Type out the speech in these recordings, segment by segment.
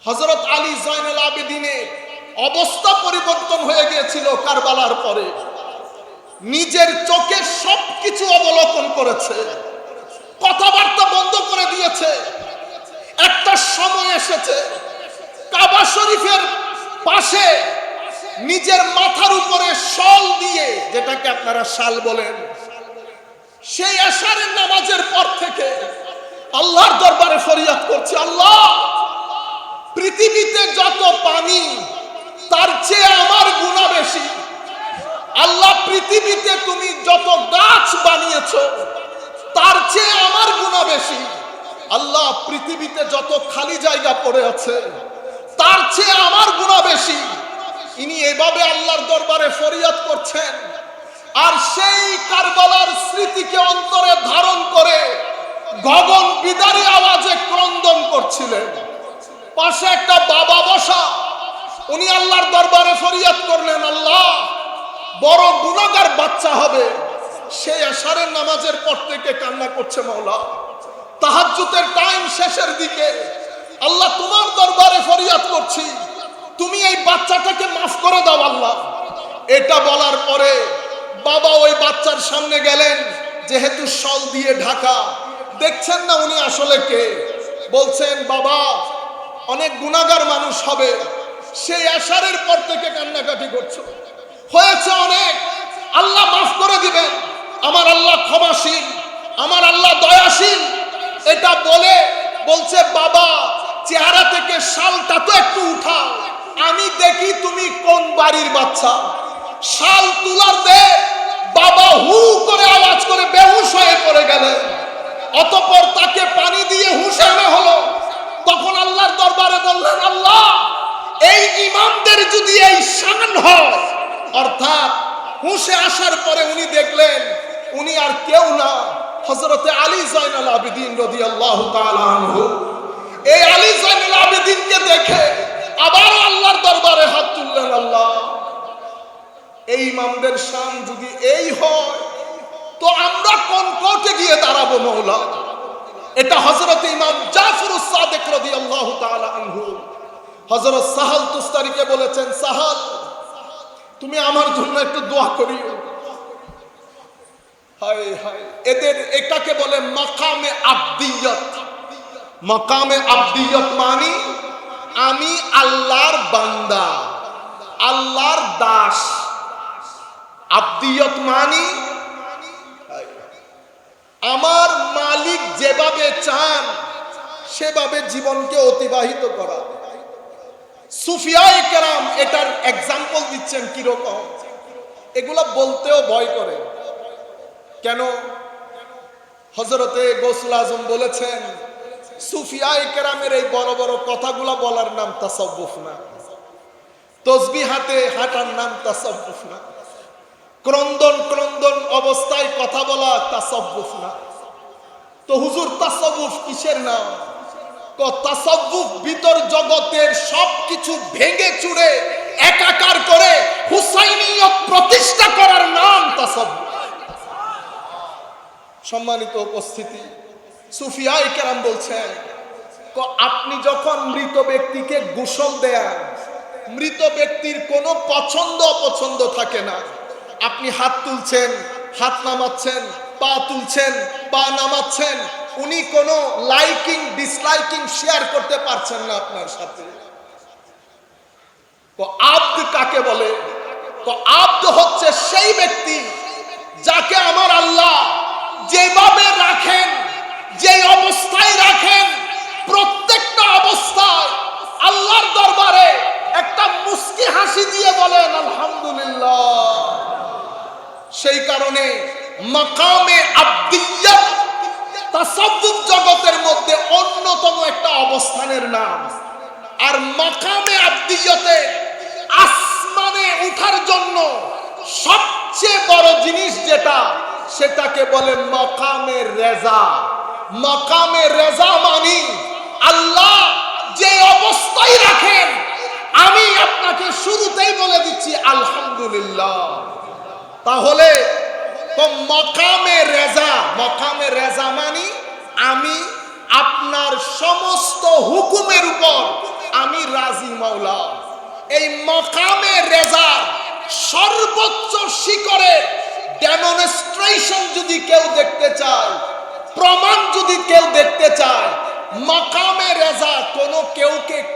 হযরত আলী জয়নুল আবেদিনের অবস্থা পরিবর্তন হয়ে গিয়েছিল কারবালার পরে। নিজের চোখে সবকিছু অবলোকন করেছে, কথাবার্তা বন্ধ করে দিয়েছে। একটা সময় এসেছে কাবা শরীফের পাশে নিজের মাথার উপরে শল দিয়ে, যেটাকে আপনারা শাল বলেন, সেই এশারের নামাজের পর থেকে আল্লাহর দরবারে ফরিয়াদ করছে, আল্লাহ পৃথিবীতে যত পানি তার চেয়ে আমার গুনাহ বেশি। আল্লাহ পৃথিবীতে তুমি যত গাছ বানিয়েছো তার চেয়ে আমার গুনাহ বেশি। আল্লাহ পৃথিবীতে যত খালি জায়গা পড়ে আছে তার চেয়ে আমার গুনাহ বেশি। ইনি এভাবে আল্লাহর দরবারে ফরিয়াদ করছেন, আর সেই কারবালার স্মৃতিকে অন্তরে ধারণ করে গগন বিদারী আওয়াজে ক্রন্দন করছিলেন। পাশে একটা বাবা বসা, উনি আল্লাহর দরবারে ফরিয়াদ করলেন, আল্লাহ বড় গুনাহগার বাচ্চা হবে, সে এশারের নামাজের পর থেকে কান্না করছে, মাওলা তাহাজ্জুদের টাইম শেষের দিকে, আল্লাহ তোমার দরবারে ফরিয়াদ করছি, তুমি এই বাচ্চাটাকে মাফ করে দাও আল্লাহ। এটা বলার পরে বাবা ওই বাচ্চার সামনে গেলেন, যেহেতু শল দিয়ে ঢাকা, দেখছেন না উনি আসলে কে। বলছেন, বাবা অনেক গুনাহগার মানুষ হবে, সেই এশারের পর থেকে কান্নাকাটি করছো, হয়েছে অনেক, আল্লাহ মাফ করে দিবেন, আমার আল্লাহ ক্ষমাশীল, আমার আল্লাহ দয়াশীল। এটা বলে বলছে, বাবা চেহারা থেকে শালটা তো একটু উঠাও, আমি দেখি তুমি কোন বাড়ির বাচ্চা। শাল তুলার দে বাবা হু করে আওয়াজ করে বেহুশ হয়ে পড়ে গেলেন। অতঃপর তাকে পানি দিয়ে হুঁশ আনা হলো। তখন আল্লাহর দরবারে বললেন, আল্লাহ এই ইমামদের যদি এই শান হয়, অর্থাৎ হুঁশে আসার পরে উনি দেখলেন উনি আর কেউ না, হযরতে আলী জয়নুল আবেদিন রাদিয়াল্লাহু তাআলা আনহু। এই আলী জয়নুল আবেদিনকে দেখে আবার আল্লাহর দরবারে হাত তুললেন, আল্লাহ এই ইমামদের শান যদি এই হয় তো আমরা কোন কোর্টে গিয়ে দাঁড়াবো মাওলা। এটা হযরত ইমাম জাফরুস সাদিক রাদিয়াল্লাহু তাআলা আনহু হযরত সাহাল তুস্তারিকে বলেছেন, সাহাল তুমি আমার জন্য একটু দোয়া করিও। হায় হায়, এদের এটাকে বলে মাকামে আবদিয়ত। মাকামে আবদিয়ত মানে আমি আল্লাহর বান্দা, আল্লাহর দাস। আবদিয়ত মানে আমার মালিক যেভাবে চান সেভাবে জীবনকে অতিবাহিত করা। সুফিয়ায়ে কেরাম এটার এক্সাম্পল দিচ্ছেন কিরকম, এগুলা বলতেও ভয় করে। কেন? হযরতে গৌসুল আজম বলেছেন, সুফিয়ায়ে কেরামের এই বড় বড় কথাগুলা বলার নাম তাসাউফ না, তসবিহ হাতে হাঁটার নাম তাসাউফ না, ক্রন্দন ক্রন্দন অবস্থায় কথা বলা তাসাউফ না। তো হুজুর তাসাউফ কিসের নাম? তাসাউফ ভিতর জগতের সবকিছু ভেঙে চুরে একাকার করে হুসাইনিয়ত প্রতিষ্ঠা করার নাম তাসাউফ। সম্মানিত উপস্থিতি, সুফিয়ায়ে কেরাম বলছেন, আপনি যখন মৃত ব্যক্তিকে গোসল দেন, মৃত ব্যক্তির কোনো পছন্দ অপছন্দ থাকে না। আপনি হাত তুলছেন, হাত নামাচ্ছেন, পা তুলছেন, পা নামাচ্ছেন, উনি কোনো লাইকিং ডিসলাইকিং শেয়ার করতে পারছেন না আপনার সাথে। তো আব্দ কাকে বলে? তো আব্দ হচ্ছে সেই ব্যক্তি যাকে আমার আল্লাহ যেভাবে রাখেন, যেই অবস্থায় রাখেন, প্রত্যেকটা অবস্থায় আল্লাহর দরবারে একটা মুস্কি হাসি দিয়ে বলেন আলহামদুলিল্লাহ। সেই কারণে মাকামে আবদিয়ত তাসাউফ জগতের মধ্যে অন্যতম একটা অবস্থানের নাম। আর মাকামে আবদিয়তে আসমানে উঠার জন্য সবচেয়ে বড় জিনিস যেটা, সেটাকে বলে মাকামে রেজা। মাকামে রেজা মানে আল্লাহ যে অবস্থায় রাখেন, আমি আপনাকে শুরুতেই বলে দিচ্ছি আলহামদুলিল্লাহ। তাহলে তো মাকামে রেজা, মাকামে রেজা মানে আমি আপনার সমস্ত হুকুমের উপর আমি মাওলা। এই মাকামে রেজা সর্বোচ্চ শিখরে ডেমনস্ট্রেশন যদি কেউ দেখতে চায়, প্রমাণ যদি কেউ দেখতে চায়, মাকামে রেজা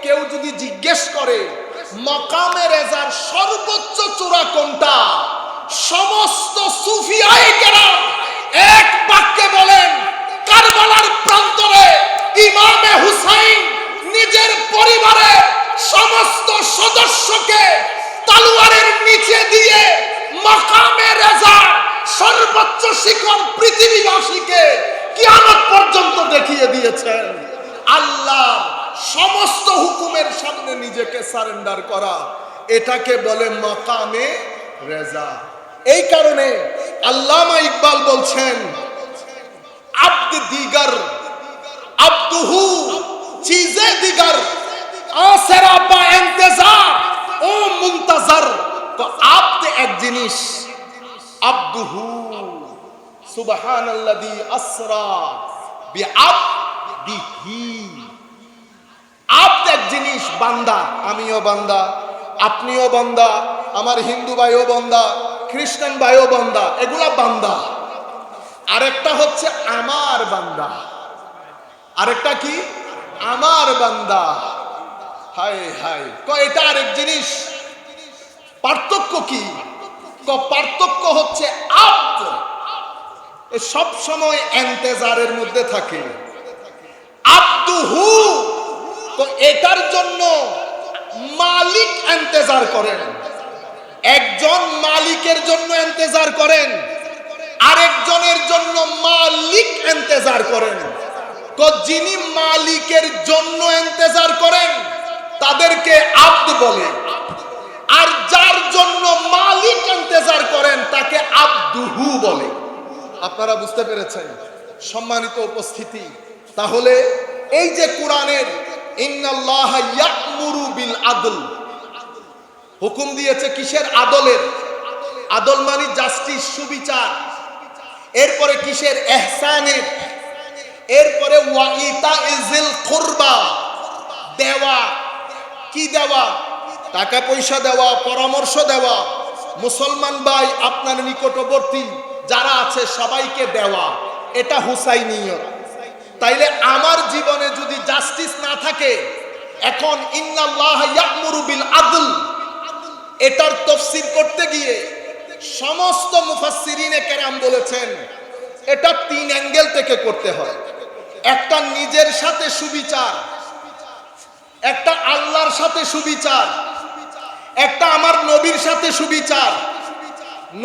কেউ যদি জিজ্ঞেস করে মাকামে রেজার সর্বোচ্চ চূড়া কোনটা, সমস্ত সুফিয়ায়ে কেরাম এক বাক্যে বলেন কারবালার প্রান্তরে ইমামে হুসাইন নিজের পরিবারের সমস্ত সদস্যকে তলোয়ারের নিচে দিয়ে মাকামে রেজা সর্বোচ্চ শিখর পৃথিবীবাসীকে কিয়ামত পর্যন্ত দেখিয়ে দিয়েছেন। আল্লাহ সমস্ত হুকুমের সামনে নিজেকে সারেন্ডার করা, এটাকে বলে মাকামে রেজা। এই কারণে আল্লামা ইকবাল বলছেন আব্দ দিগার আব্দুহু চিজে দিগার আসরা বা ইন্তজার ও মুনতাজার। তো আব্দ এক জিনিস, আব্দুহু সুবহানাল্লাযী আসরা বিআবদিহি। আব্দ এক জিনিস, বান্দা, আমিও বান্দা, আপনিও বান্দা, আমার হিন্দু ভাইও বান্দা, খ্রিস্টান ভাইও বান্দা, এগুলা বান্দা। আরেকটা হচ্ছে আমার বান্দা, আরেকটা কি আমার বান্দা। হায় হায়, এটা আরেক জিনিস। পার্থক্য কি? পার্থক্য হচ্ছে আব্দ সব সময় ইন্তেজারের মধ্যে থাকে, আব্দুহু তো এটার জন্য মালিক ইন্তেজার করেন। একজন মালিকের জন্য ইন্তেজার করেন, আরেকজনের জন্য মালিক ইন্তেজার করেন। তো যিনি মালিকের জন্য ইন্তেজার করেন তাদেরকে আব্দ বলে, আর যার জন্য মালিক ইন্তেজার করেন তাকে আব্দুহু বলে। আপনারা বুঝতে পেরেছেন সম্মানিত উপস্থিতি? তাহলে এই যে কোরআনের ইন্নাল্লাহা ইয়া'মুরু বিল আদল, হুকুম দিয়েছে কিসের? আদলের। আদল মানে জাস্টিস, সুবিচার। এরপরে কিসের? ইহসানের। এরপরে ওয়া ইতাইজিল কুরবা, দেওয়া। কি দেওয়া? টাকা পয়সা দেওয়া, পরামর্শ দেওয়া। মুসলমান ভাই আপনার নিকটবর্তী যারা আছে সবাইকে দেওয়া, এটা হুসাইনিয়ত। তাইলে আমার জীবনে যদি জাস্টিস না থাকে, এখন ইন্নাল্লাহা ইয়া'মুরু বিল আদল এটার তাফসীর করতে গিয়ে সমস্ত মুফাসসিরিনে কেরাম বলেছেন এটা তিন অ্যাঙ্গেল থেকে করতে হয়। একটা নিজের সাথে সুবিচার, একটা আল্লাহর সাথে সুবিচার, একটা আমার নবীর সাথে সুবিচার।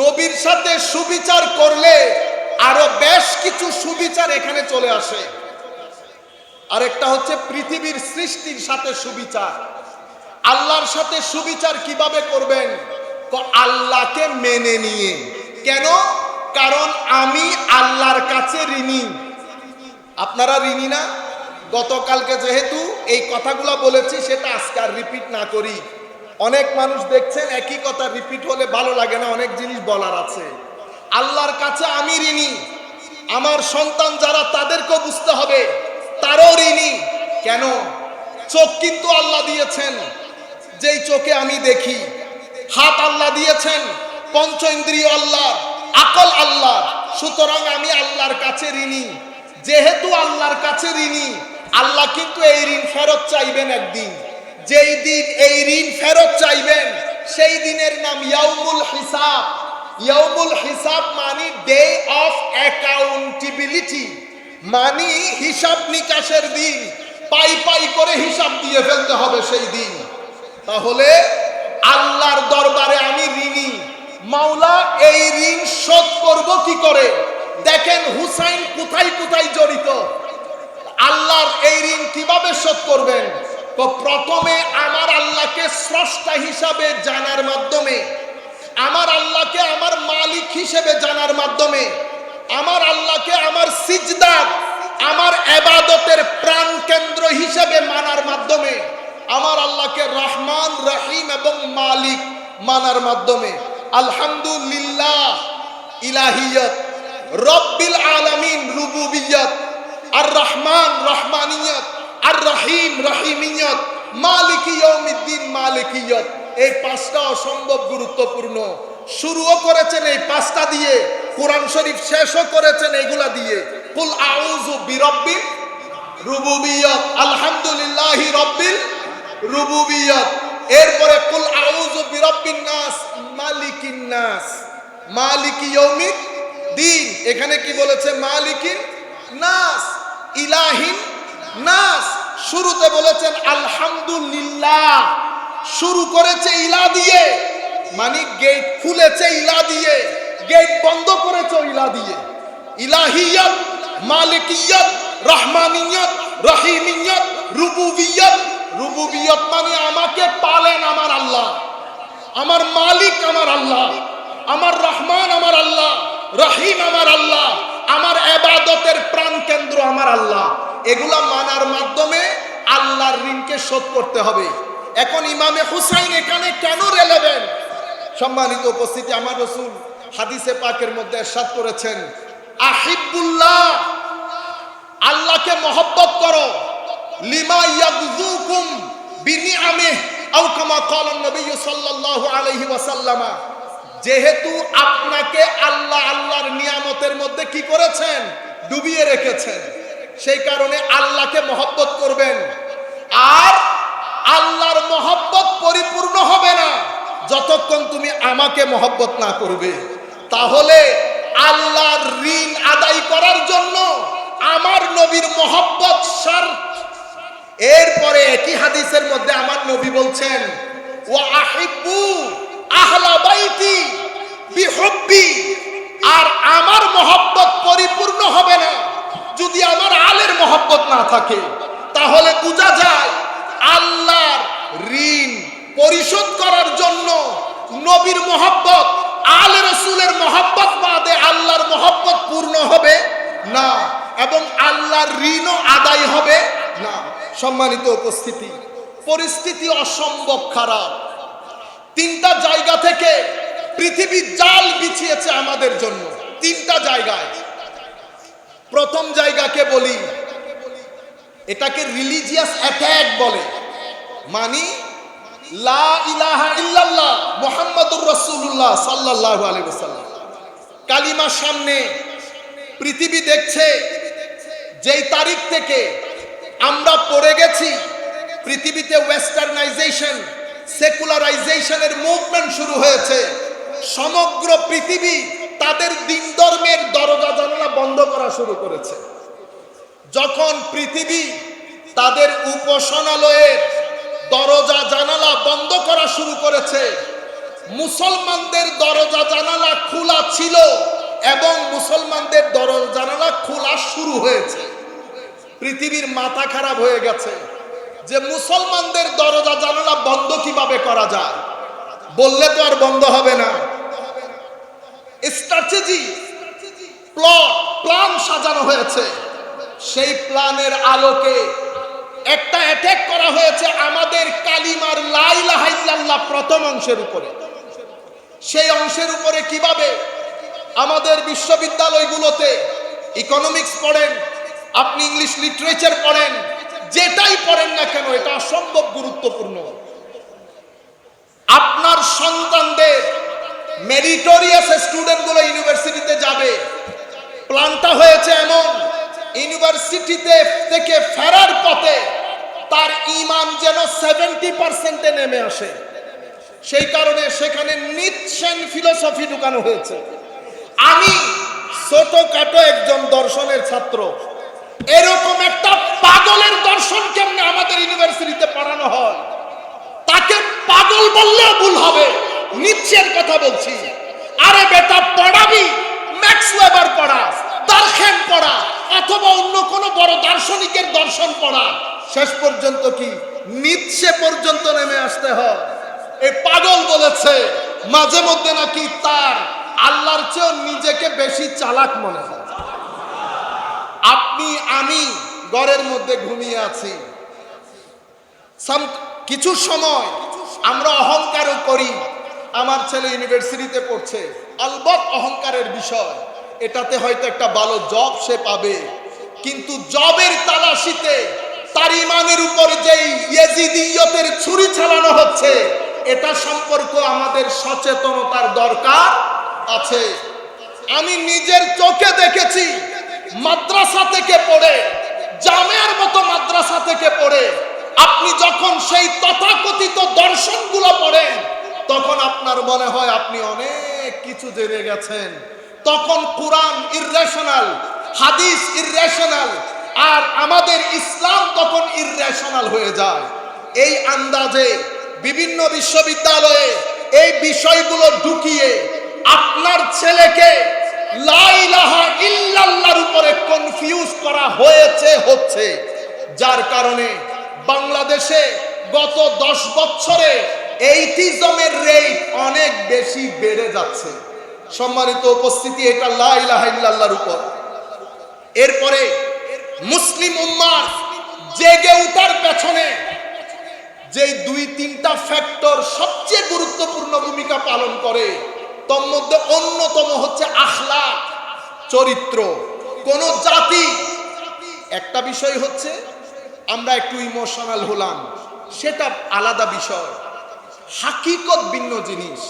নবীর সাথে সুবিচার করলে আরো বেশ কিছু সুবিচার এখানে চলে আসে। আরেকটা হচ্ছে পৃথিবীর সৃষ্টির সাথে সুবিচার। আল্লাহর সাথে সুবিচার কিভাবে করবেন? আল্লাহকে মেনে নিয়ে। কেন? কারণ আমি আল্লাহর কাছে ঋণী। আপনারা ঋণী না? গতকালকে যেহেতু এই কথাগুলো বলেছি সেটা আজকে আর রিপিট না করি। অনেক মানুষ দেখছেন একই কথা রিপিট হলে ভালো লাগে না, অনেক জিনিস বলার আছে। আল্লাহর কাছে আমি ঋণী, আমার সন্তান যারা তাদেরকেও বুঝতে হবে তারও ঋণী। কেন? চোখ কিন্তু আল্লাহ দিয়েছেন, যেই চোখে আমি দেখি। হাত আল্লাহ দিয়েছেন, পঞ্চ ইন্দ্রিয় আল্লাহ, আকল আল্লাহ। সুতরাং আমি আল্লাহর কাছে ঋণী। যেহেতু আল্লাহর কাছে ঋণী, আল্লাহ কিন্তু এই ঋণ ফেরত চাইবেন একদিন। যেই দিন এই ঋণ ফেরত চাইবেন সেই দিনের নাম ইয়াউমুল হিসাব। ইয়াউমুল হিসাব মানে ডে অফ অ্যাকাউন্টেবিলিটি, মানে হিসাব নিকাশের দিন। পাই পাই করে হিসাব দিয়ে ফেলতে হবে সেই দিন। তাহলে আল্লাহর দরবারে আমি ঋণী। মাওলা এই ঋণ শোধ করব কি করে? দেখেন হুসাইন কোথায় কোথায় জড়িত। আল্লাহর এই ঋণ কিভাবে শোধ করবেন? তো প্রথমে আমার আল্লাহকে স্রষ্টা হিসাবে জানার মাধ্যমে, আমার আল্লাহকে আমার মালিক হিসেবে জানার মাধ্যমে, আমার আল্লাহকে আমার সিজদার, আমার ইবাদতের প্রাণ কেন্দ্র হিসেবে মানার মাধ্যমে, আমার আল্লাহকে রহমান রহিম এবং মালিক মানার মাধ্যমে। আলহামদুলিল্লাহ ইলাহিয়ত, রব্বিল আলামিন রুবুবিয়ত, আর রহমান রহমানিয়ত, আর রহিম রহিমিয়ত, মালিক ইয়াউমিদ ইয়াউমিদ্দিন, মালিকিয়ত, এই পাঁচটা অসম্ভব গুরুত্বপূর্ণ। শুরুও করেছেন এই পাঁচটা দিয়ে, কোরআন শরীফ শেষও করেছেন এগুলা দিয়ে। কুল আউযু বিরাব্বির রুবুবিয়্যাত, আলহামদুলিল্লাহি রাব্বিল রুবুবিয়্যাত। এরপরে কুল আউযু বিরাব্বিন নাস, মালিকিন নাস, মালিকি ইয়াউমিদ্দিন। এখানে কি বলেছে? মালিকিন নাস, ইলাহিন নাস। শুরুতে বলেছেন আলহামদুলিল্লাহ, শুরু করেছে ইলা দিয়ে, মানে গেট খুলেছে ইলা দিয়ে, গেট বন্ধ করেছে ইলা দিয়ে। ইলাহিয়ত, মালিকিয়ত, রহমানিয়ত, রহিমিয়ত, রুবুবিয়ত। রুবুবিয়ত মানে আমাকে পালেন আমার আল্লাহ, আমার মালিক আমার আল্লাহ, আমার রহমান আমার আল্লাহ, রহিম আমার আল্লাহ, আমার ইবাদতের প্রাণ কেন্দ্র আমার আল্লাহ। এগুলা মানার মাধ্যমে আল্লাহর ঋণকে শোধ করতে হবে। এখন ইমামে হুসাইন এখানে কেন রেলেভেন্ট? সম্মানিত উপস্থিতি, আমার রাসূল হাদিসে পাকের মধ্যে ইরশাদ করেছেন, আহিবুল্লাহ, আল্লাহকে মহব্বত করো, লিমা ইয়াগযুকুম বিনিআমিহি, আও কামা ক্বালা নবী সাল্লাল্লাহু আলাইহি ওয়াসাল্লাম। যেহেতু আপনাকে আল্লাহ আল্লাহর নিয়ামতের মধ্যে কি করেছেন? ডুবিয়ে রেখেছেন, সেই কারণে আল্লাহকে মহব্বত করবেন। আর আল্লাহর মহব্বত পরিপূর্ণ হবে না যতক্ষণ তুমি আমাকে মহব্বত না করবে। তাহলে আল্লাহর ঋণ আদায় করার জন্য আমার নবীর মহব্বত শর্ত। এরপরে একই হাদিসের মধ্যে আমার নবী বলছেন, ওয়া আহিব্বু আহলা বাইতি বিহুব্বি। আর আমার মহব্বত পরিপূর্ণ হবে না যদি আমার আলের মহব্বত না থাকে। তাহলে বোঝা যায় আল্লাহর ঋণ পরিশোধ করার জন্য নবীর মহব্বত, আলে রাসূলের মহব্বত বাদে আল্লাহর মহব্বত পূর্ণ হবে না, এবং আল্লাহর ঋণও আদায় হবে না। সম্মানিত উপস্থিতি, পরিস্থিতি অসম্ভব খারাপ। তিনটা জায়গা থেকে পৃথিবী জাল বিছিয়েছে আমাদের জন্য, তিনটা জায়গায়। প্রথম জায়গাকে বলি, এটাকে রিলিজিয়াস অ্যাটাক বলে, মানে লা ইলাহা ইল্লাল্লাহ মুহাম্মাদুর রাসূলুল্লাহ সাল্লাল্লাহু আলাইহি ওয়াসাল্লাম কালিমার সামনে পৃথিবী দেখছে। যেই তারিখ থেকে আমরা পড়ে গেছি পৃথিবীতে ওয়েস্টার্নাইজেশন, সেকুলারাইজেশনের মুভমেন্ট শুরু হয়েছে, সমগ্র পৃথিবী তাদের দিন ধর্মের দরজা জানালা বন্ধ করা শুরু করেছে। যখন পৃথিবী তাদের উপাসনালয়ের দরজা জানালা বন্ধ করা শুরু করেছে, মুসলমানদের দরজা জানালা খোলা ছিল এবং মুসলমানদের দরজা জানালা খোলা শুরু হয়েছে। পৃথিবীর মাথা খারাপ হয়ে গেছে যে মুসলমানদের দরজা জানালা বন্ধ কিভাবে করা যায়, বললে তো আর বন্ধ হবে না। স্ট্র্যাটেজি, প্ল্যান সাজানো হয়েছে। সেই প্ল্যানের আলোকে একটা অ্যাটাক করা হয়েছে আমাদের কালিমার লা ইলাহা ইল্লাল্লাহ প্রথম অংশের উপরে। সেই অংশের উপরে কিভাবে? আমাদের বিশ্ববিদ্যালয়গুলোতে ইকোনমিক্স পড়েন, আপনি ইংলিশ লিটারেচার পড়েন, যেটাই পড়েন না কেন, এটা অসম্ভব গুরুত্বপূর্ণ। আপনার সন্তানদের মেরিটোরিয়াস স্টুডেন্টগুলো ইউনিভার্সিটিতে যাবে, প্ল্যানটা হয়েছে এমন, ইউনিভার্সিটিতে থেকে ফেরার পথে তার ঈমান যেন 70% নেমে আসে। সেই কারণে সেখানে নিটশেন ফিলোসফি ঢুকানো হয়েছে। আমি ছোটখাটো একজন দর্শনের ছাত্র, এরকম একটা পাগলের দর্শন কেমনে আমাদের ইউনিভার্সিটিতে পড়ানো হয়? তাকে পাগল বললেও ভুল হবে, নিটশের কথা বলছি। আরে বেটা, পড়াবি ম্যাক্স ওয়েবার পড়া, দারখেন পড়া, অথবা অন্য কোনো বড় দার্শনিকের দর্শন পড়া, শেষ পর্যন্ত কি নিটশে পর্যন্ত নেমে আসতে হয়। এই পাগল বলেছে মাঝে মধ্যে নাকি তার আল্লাহর চেয়েও নিজেকে বেশি চালাক মনে হয়। আপনি আমি ঘরের মধ্যে ঘুমিয়ে আছি, কিছু সময় আমরা অহংকারও করি। আমার ছেলে ইউনিভার্সিটিতে পড়ছে, আলবত অহংকারের বিষয়, এটাতে হয়তো একটা ভালো জব সে পাবে, কিন্তু জবের তালাশিতে তার ইমানের উপর যেই ইয়েজিদিয়তের ছুরি চালানো হচ্ছে, এটা সম্পর্কে আমাদের সচেতনতার দরকার আছে। আমি নিজের চোখে দেখেছি, মাদ্রাসা থেকে পড়ে, জামিয়ার মতো মাদ্রাসা থেকে পড়ে আপনি যখন সেই তথাকথিত দর্শনগুলো পড়েন, তখন আপনার মনে হয় আপনি অনেক কিছু জেনে গেছেন। তখন কোরআন ইররেশনাল, হাদিস ইররেশনাল, আর আমাদের ইসলাম তখন ইররেশনাল হয়ে যায়। এই আন্দাজে বিভিন্ন বিশ্ববিদ্যালয়ে এই বিষয়গুলো ঢুকিয়ে আপনার ছেলেকে লা ইলাহা ইল্লাল্লাহর উপরে কনফিউজ করা হচ্ছে, যার কারণে বাংলাদেশে গত 10 বছরে এইথিজমের রেট অনেক বেশি বেড়ে যাচ্ছে। সম্মানিত উপস্থিতি, এটা লা ইলাহা ইল্লাল্লাহর উপর। এরপরে মুসলিম উম্মাহ জেগে ওঠার পেছনে যে 2-3টা ফ্যাক্টর সবচেয়ে গুরুত্বপূর্ণ ভূমিকা পালন করে, তার মধ্যে অন্যতম হচ্ছে আখলাক, চরিত্র। কোন জাতি, একটা বিষয় হচ্ছে আমরা একটু ইমোশনাল হলাম, সেটা আলাদা বিষয়, হাকিকত ভিন্ন জিনিস।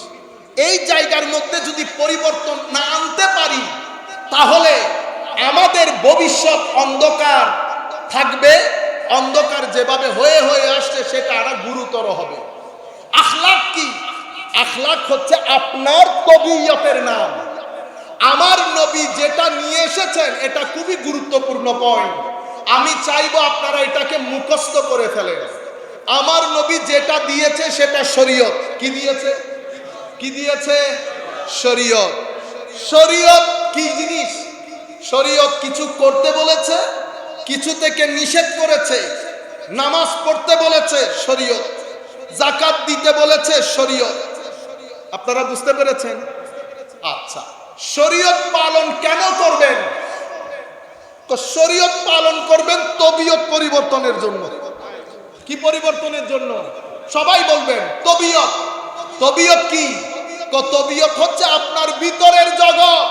এই জায়গার মধ্যে যদি পরিবর্তন না আনতে পারি, তাহলে আমাদের ভবিষ্যৎ অন্ধকার থাকবে। অন্ধকার যেভাবে হয়ে হয়ে আসছে, সেটা আরো গুরুতর হবে। আখলাক কি? আখলাক হচ্ছে আপনার তবিয়তের নাম। আমার নবী যেটা নিয়ে এসেছেন, এটা খুবই গুরুত্বপূর্ণ পয়েন্ট। আমি চাইবো আপনারা এটাকে মুখস্থ করে ফেলেন। আমার নবী যেটা দিয়েছে সেটা শরীয়ত। কি দিয়েছে? কি দিয়েছে? শরীয়ত। শরীয়ত কি জিনিস? শরীয়ত কিছু করতে বলেছে, কিছু থেকে নিষেধ করেছে। নামাজ পড়তে বলেছে, শরীয়ত। যাকাত দিতে বলেছে, শরীয়ত। আপনারা বুঝতে পেরেছেন? আচ্ছা, শরীয়ত পালন কেন করবেন? তো শরীয়ত পালন করবেন তবিয়ত পরিবর্তনের জন্য। কি পরিবর্তনের জন্য? সবাই বলবেন তবিয়ত। তবিয়ত কি? তবিয়ত হচ্ছে আপনার ভিতরের জগৎ,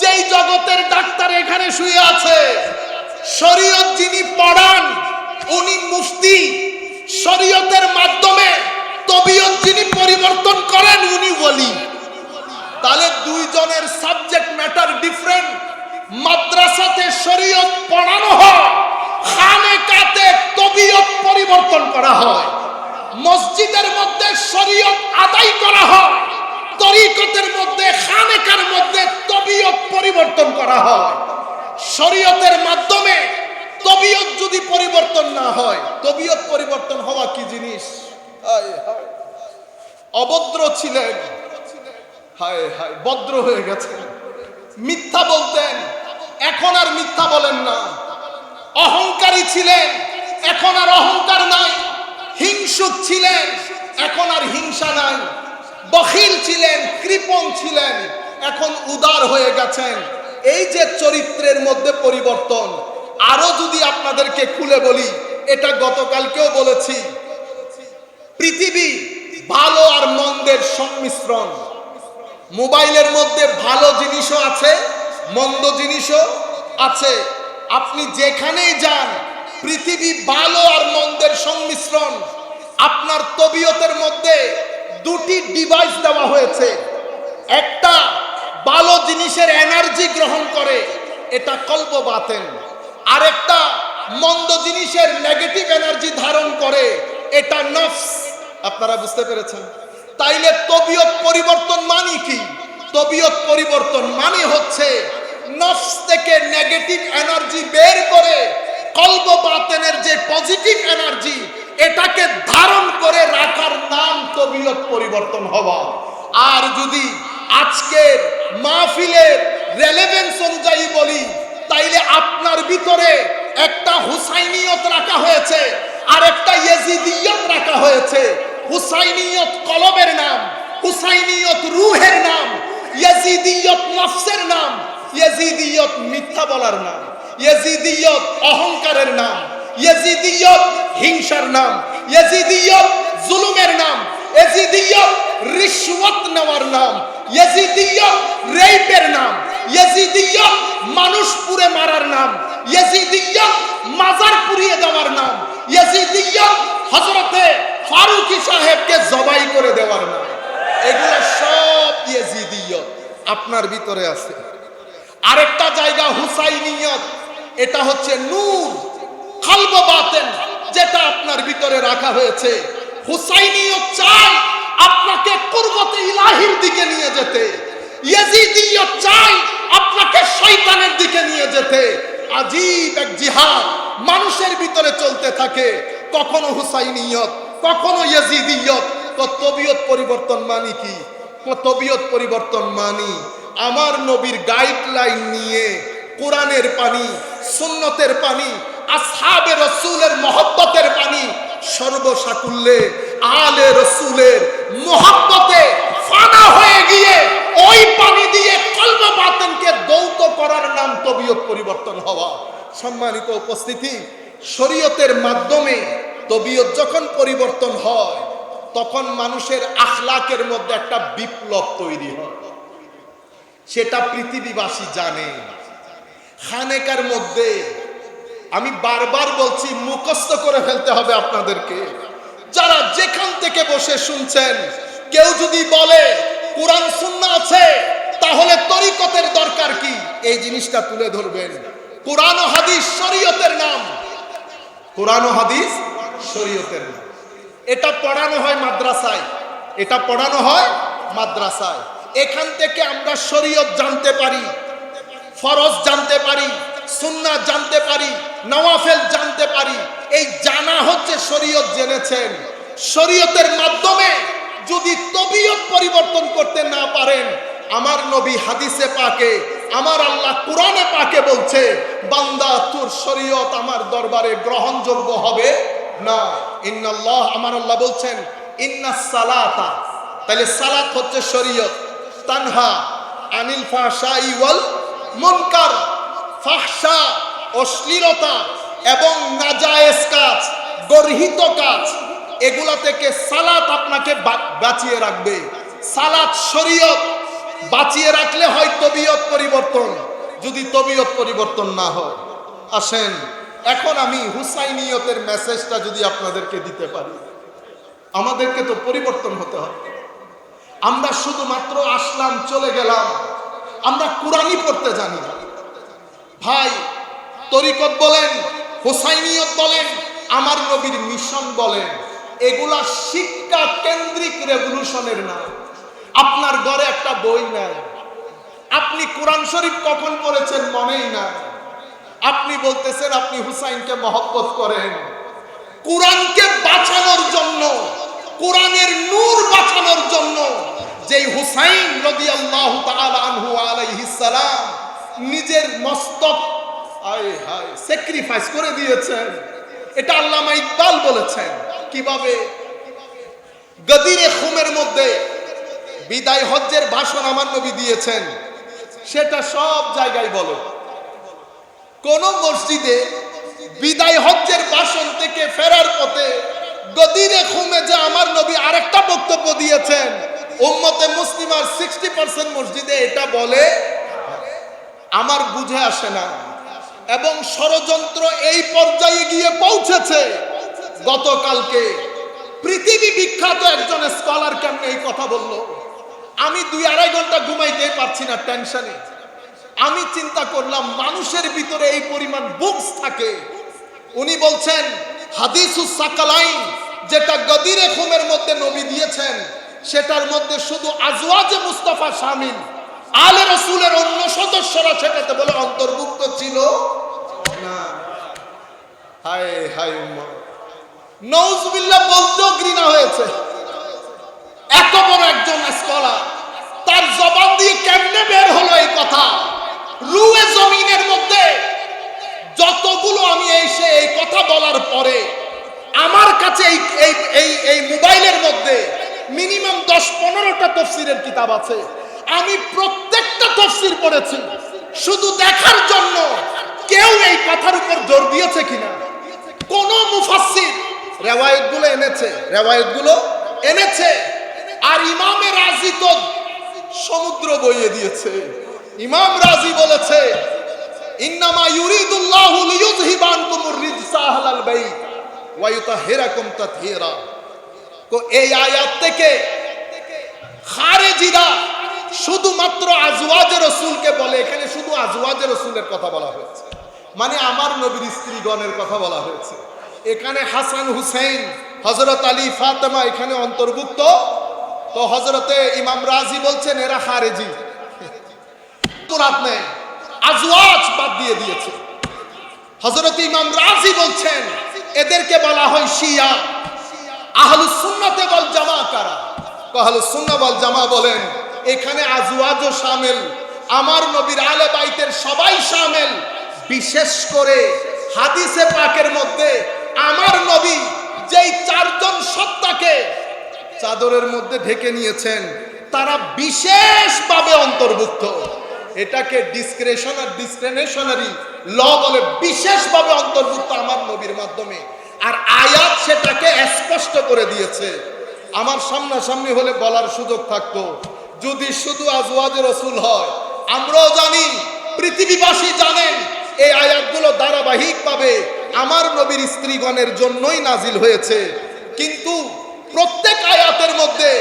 যেই জগতের ডাক্তার এখানে শুয়ে আছে। শরীয়ত যিনি পড়ান উনি মুফতি। শরীয়তের মাধ্যমে তবিয়ত যিনি পরিবর্তন করেন উনি ওলি। তাহলে দুইজনের সাবজেক্ট ম্যাটার ডিফারেন্ট। মাদ্রাসাতে শরীয়ত পড়ানো হয়, খানেকাতে তবিয়ত পরিবর্তন করা হয়। মসজিদের মধ্যে শরীয়ত আদায় করা হয়, তরিকতের মধ্যে, খানেকার মধ্যে তবিয়ত পরিবর্তন করা হয়। শরীয়তের মাধ্যমে তবিয়ত যদি পরিবর্তন না হয়, তবিয়ত পরিবর্তন হওয়া কি জিনিস? অভদ্র ছিলেন, হায় হায় ভদ্র হয়ে গেছেন। মিথ্যা বলতেন, এখন আর মিথ্যা বলেন না। অহংকারী ছিলেন, এখন আর অহংকার নাই। হিংসুক ছিলেন, এখন আর হিংসা নাই। বখিল ছিলেন, কৃপণ ছিলেন, এখন উদার হয়ে গেছেন। এই যে চরিত্রের মধ্যে পরিবর্তন, আরো যদি আপনাদেরকে খুলে বলি, এটা গতকালকেও বলেছি, পৃথিবী ভালো আর মন্দের সংমিশ্রণ। মোবাইলের মধ্যে ভালো জিনিসও আছে, মন্দ জিনিসও আছে। আপনি যেখানেই যান, পৃথিবী ভালো আর মন্দের সংমিশ্রণ। আপনার তবিয়তের মধ্যে 2টি ডিভাইস দেওয়া হয়েছে। একটা ভালো জিনিসের এনার্জি গ্রহণ করে, এটা কল্ব বাতেন। আর একটা মন্দ জিনিসের নেগেটিভ এনার্জি ধারণ করে, এটা নফস। আপনারা বুঝতে পেরেছেন? তাইলে তবিয়ত পরিবর্তন মানে কি? তবিয়ত পরিবর্তন মানে হচ্ছে নফস থেকে নেগেটিভ এনার্জি বের করে কল্ব বাতেনের যে পজিটিভ এনার্জি, এটাকে ধারণ করে রাখার নাম তবিয়ত পরিবর্তন হওয়া। আর যদি আজকের মাহফিলের রেলেভেন্স অনুযায়ী বলি, তাইলে আপনার ভিতরে একটা হুসাইনিয়ত রাখা হয়েছে, আর একটা ইয়েজিদিয়ত রাখা হয়েছে। হুসাইনিয়ত কলবের নাম, হুসাইনিয়ত রূহের নাম, ইয়েজিদিয়ত নফসের নাম, ইয়েজিদিয়ত মিথ্যা বলার নাম, ইয়েজিদিয়ত অহংকারের নাম, ইয়েজিদিয়ত হিংসার নাম, ইয়েজিদিয়ত জুলুমের নাম, ইয়েজিদিয়ত রিশওয়াত নেওয়ার নাম, ইয়েজিদিয়ত রেপের নাম, ইয়েজিদিয়ত মানুষ পুড়ে মারার নাম, ইয়াজিদিয়্যত মাজার পুড়িয়ে দেওয়ার নাম, ইয়াজিদিয়্যত হযরতে ফারুকী সাহেবকে জবাই করে দেওয়ার নাম। এগুলো সব ইয়াজিদিয়্যত আপনার ভিতরে আছে। আরেকটা জায়গা হুসাইনিয়ত, এটা হচ্ছে নূর কলব বাতেন, যেটা আপনার ভিতরে রাখা হয়েছে। হুসাইনিয়ত চায় আপনাকে কুরবতে ইলাহির দিকে নিয়ে যেতে, ইয়াজিদিয়ত চায় আপনাকে শয়তানের দিকে নিয়ে যেতে। আজীব এক জিহাদ মানুষের ভিতরে চলতে থাকে, কখনো হুসাইনিয়ত, কখনো ইয়াজিদিয়ত। তো তবিয়ত পরিবর্তন মানি কি? তবিয়ত পরিবর্তন মানি আমার নবীর গাইডলাইন নিয়ে কোরআনের পানি, সুন্নতের পানি, আসহাবে রাসূলের মহব্বতের পানি, সর্বসাকুল্যে আলে রাসূলের মহব্বতে ফানা হয়ে গিয়ে ওই পানি দিয়ে কলব বাতেনকে দৌত করার নাম তবিয়ত পরিবর্তন হওয়া। সম্মানিত উপস্থিতি, শরীয়তের মাধ্যমে তবিয়ত যখন পরিবর্তন হয় তখন মানুষের আখলাকের মধ্যে একটা বিপ্লব তৈরি হয়, সেটা পৃথিবীবাসী জানে। খানেকার মধ্যে আমি বারবার বলছি, মুখস্থ করে ফেলতে হবে আপনাদেরকে। যারা যেখান থেকে বসে শুনছেন, কেউ যদি বলে কোরআন সুন্নাহ আছে তাহলে তরিকতের দরকার কি, এই জিনিসটা তুলে ধরবেন। কোরআন ও হাদিস শরীয়তের নাম, কোরআন ও হাদিস শরীয়তের নাম। এটা পড়ানো হয় মাদ্রাসায়, এটা পড়ানো হয় মাদ্রাসায়। এখান থেকে আমরা শরীয়ত জানতে পারি, ফরজ জানতে পারি, সুন্নাহ জানতে পারি, নওয়াফেল জানতে পারি। এই জানা হচ্ছে শরীয়ত জেনেছেন। শরীয়তের মাধ্যমে যদি তবিয়ত পরিবর্তন করতে না পারেন, আমার নবী হাদিসে পাকে, আমার আল্লাহ কোরআনে পাকে বলছে, বান্দা তোর শরীয়ত আমার দরবারে গ্রহণযোগ্য হবে না। ইন্নাল্লাহ, আমার আল্লাহ বলছেন ইন্নাস সালাতা, তাহলে সালাত হচ্ছে শরীয়ত। তানহা আনিল ফাহশাই ওয়াল মুনকার, ফাহশা অশ্লীলতা এবং নাজায়েজ কাজ, গর্হিত কাজ, এগুলা থেকে সালাত আপনাকে বাঁচিয়ে রাখবে। সালাত শরীয়ত, বাঁচিয়ে রাখলে হয় তবিয়ত পরিবর্তন। যদি তবিয়ত পরিবর্তন না হয়, আসেন এখন আমি হুসাইনিয়তের মেসেজটা যদি আপনাদেরকে দিতে পারি। আমাদেরকে তো পরিবর্তন হতে হবে। আমরা শুধুমাত্র আসলাম, চলে গেলাম, আমরা কোরআনই পড়তে জানি না। ভাই, তরিকত বলেন, হুসাইনিয়ত বলেন, আমার নবীর মিশন বলেন, এগুলা শিক্ষা কেন্দ্রিক রেভলিউশনের নাম। আপনার ঘরে একটা বই নাই, আপনি কোরআন শরীফ কখন পড়েছেন মনেই না, আপনি বলতেছেন আপনি হুসাইনকে মহব্বত করেন। কোরআনকে বাঁচানোর জন্য, কোরআনের নূর বাঁচানোর জন্য যেই হুসাইন রাদিয়াল্লাহু তাআলা আনহু আলাইহিস সালাম নিজের মস্তক স্যাক্রিফাইস করে দিয়েছেন, এটা আল্লামা ইকবাল বলেছেন। কিভাবে? গদিরে খুমের মধ্যে বিদায় হজ্জের ভাষণ আমার নবী দিয়েছেন, সেটা সব জায়গায় বলে। কোন মসজিদে বিদায় হজ্জের ভাষণ থেকে ফেরার পথে গদিরে খুমে যে আমার নবী আরেকটা বক্তব্য দিয়েছেন, উম্মতে মুসলিমার 60% মসজিদে এটা বলে, আমার বুঝে আসে না। এবং ষড়যন্ত্র এই পর্যায়ে গিয়ে পৌঁছেছে, গতকালকে পৃথিবী বিখ্যাত একজন স্কলার কেমনে এই কথা বলল, আমি 2-2.5 ঘন্টা ঘুমাইতে পারছি না টেনশনে। আমি চিন্তা করলাম মানুষের ভিতরে এই পরিমাণ বুকস থাকে। উনি বলছেন হাদিসুস সাকালাইন, যেটা গদিরে খুমের মধ্যে নবী দিয়েছেন, সেটার মধ্যে শুধু আজওয়াজে মুস্তাফা শামিল, আলে রাসূলের অন্য সদস্যরা সেটাতে বলে অন্তর্ভুক্ত ছিল না। হায় হায় উম্মাহ, নাউজুবিল্লাহ বলতেও ঘৃণা হয়েছে। এত বড় একজন স্কলার, তার জবান দিয়ে কেমনে বের হলো এই কথা? রুয়ে জমিনের মধ্যে যতগুলো আমি এসে এই কথা বলার পরে আমার কাছে এই মোবাইলের মধ্যে মিনিমাম 10-15টা তাফসীরের কিতাব আছে। আমি প্রত্যেকটা তাফসীর পড়েছি শুধু দেখার জন্য কেউ এই কথার উপর জোর দিয়েছে কিনা। কোন মুফাসসির রেওয়ায়েতগুলো এনেছে, আর ইমামে রাজি তো সমুদ্র বইয়ে দিয়েছে। ইমাম রাজি বলেছে ইন্নামা ইউরিদুল্লাহু লিইয়ুযহিবা আনকুমুর রিজসা আহলাল বাইত ওয়া ইউতাহহিরাকুম তাতহীরা। তো এই আয়াত থেকে খারেজিরা শুধুমাত্র আজওয়াজে রাসূলকে বলে, এখানে শুধু আজওয়াজে রাসূলের কথা বলা হয়েছে, মানে আমার নবীর স্ত্রীগণের কথা বলা হয়েছে। এখানে হাসান হুসাইন, হযরত আলী, ফাতেমা এখানে অন্তর্ভুক্ত। তো হযরতে ইমাম রাজি বলছেন এরা খারেজি, মুরাদ নেই, আজওয়াজ বাদ দিয়ে দিয়েছে। হযরত ইমাম রাজি বলছেন এদেরকে বলা হয় শিয়া। আহলুস সুন্নাতে ওয়াল জামা কারা? আহলুস সুন্নাহ ওয়াল জামা বলেন এখানে আজওয়াজও শামিল, আমার নবীর আলে বাইতের সবাই শামিল। বিশেষ করে হাদিসে পাকের মধ্যে আমার নবী যেই চারজন সত্তাকে চাদরের মধ্যে ঢেকে নিয়েছেন তারা বিশেষভাবে অন্তর্ভুক্ত। এটাকে ডিসক্রিশন আর ডিসক্রিমিনেশনারি ল বলে, বিশেষভাবে অন্তর্ভুক্ত আমার নবীর মাধ্যমে। আর আয়াত সেটাকে স্পষ্ট করে দিয়েছে। আমার সামনাসামনি হলে বলার সুযোগ থাকতো, যদি শুধু আজওয়াজে রাসূল হয়, আমরাও জানি, পৃথিবীবাসী জানেন এই আয়াতগুলো ধারাবাহিকভাবে আমার নবীর স্ত্রীগণের জন্যই নাজিল হয়েছে। কিন্তু প্রত্যেক আয়াতের মধ্যে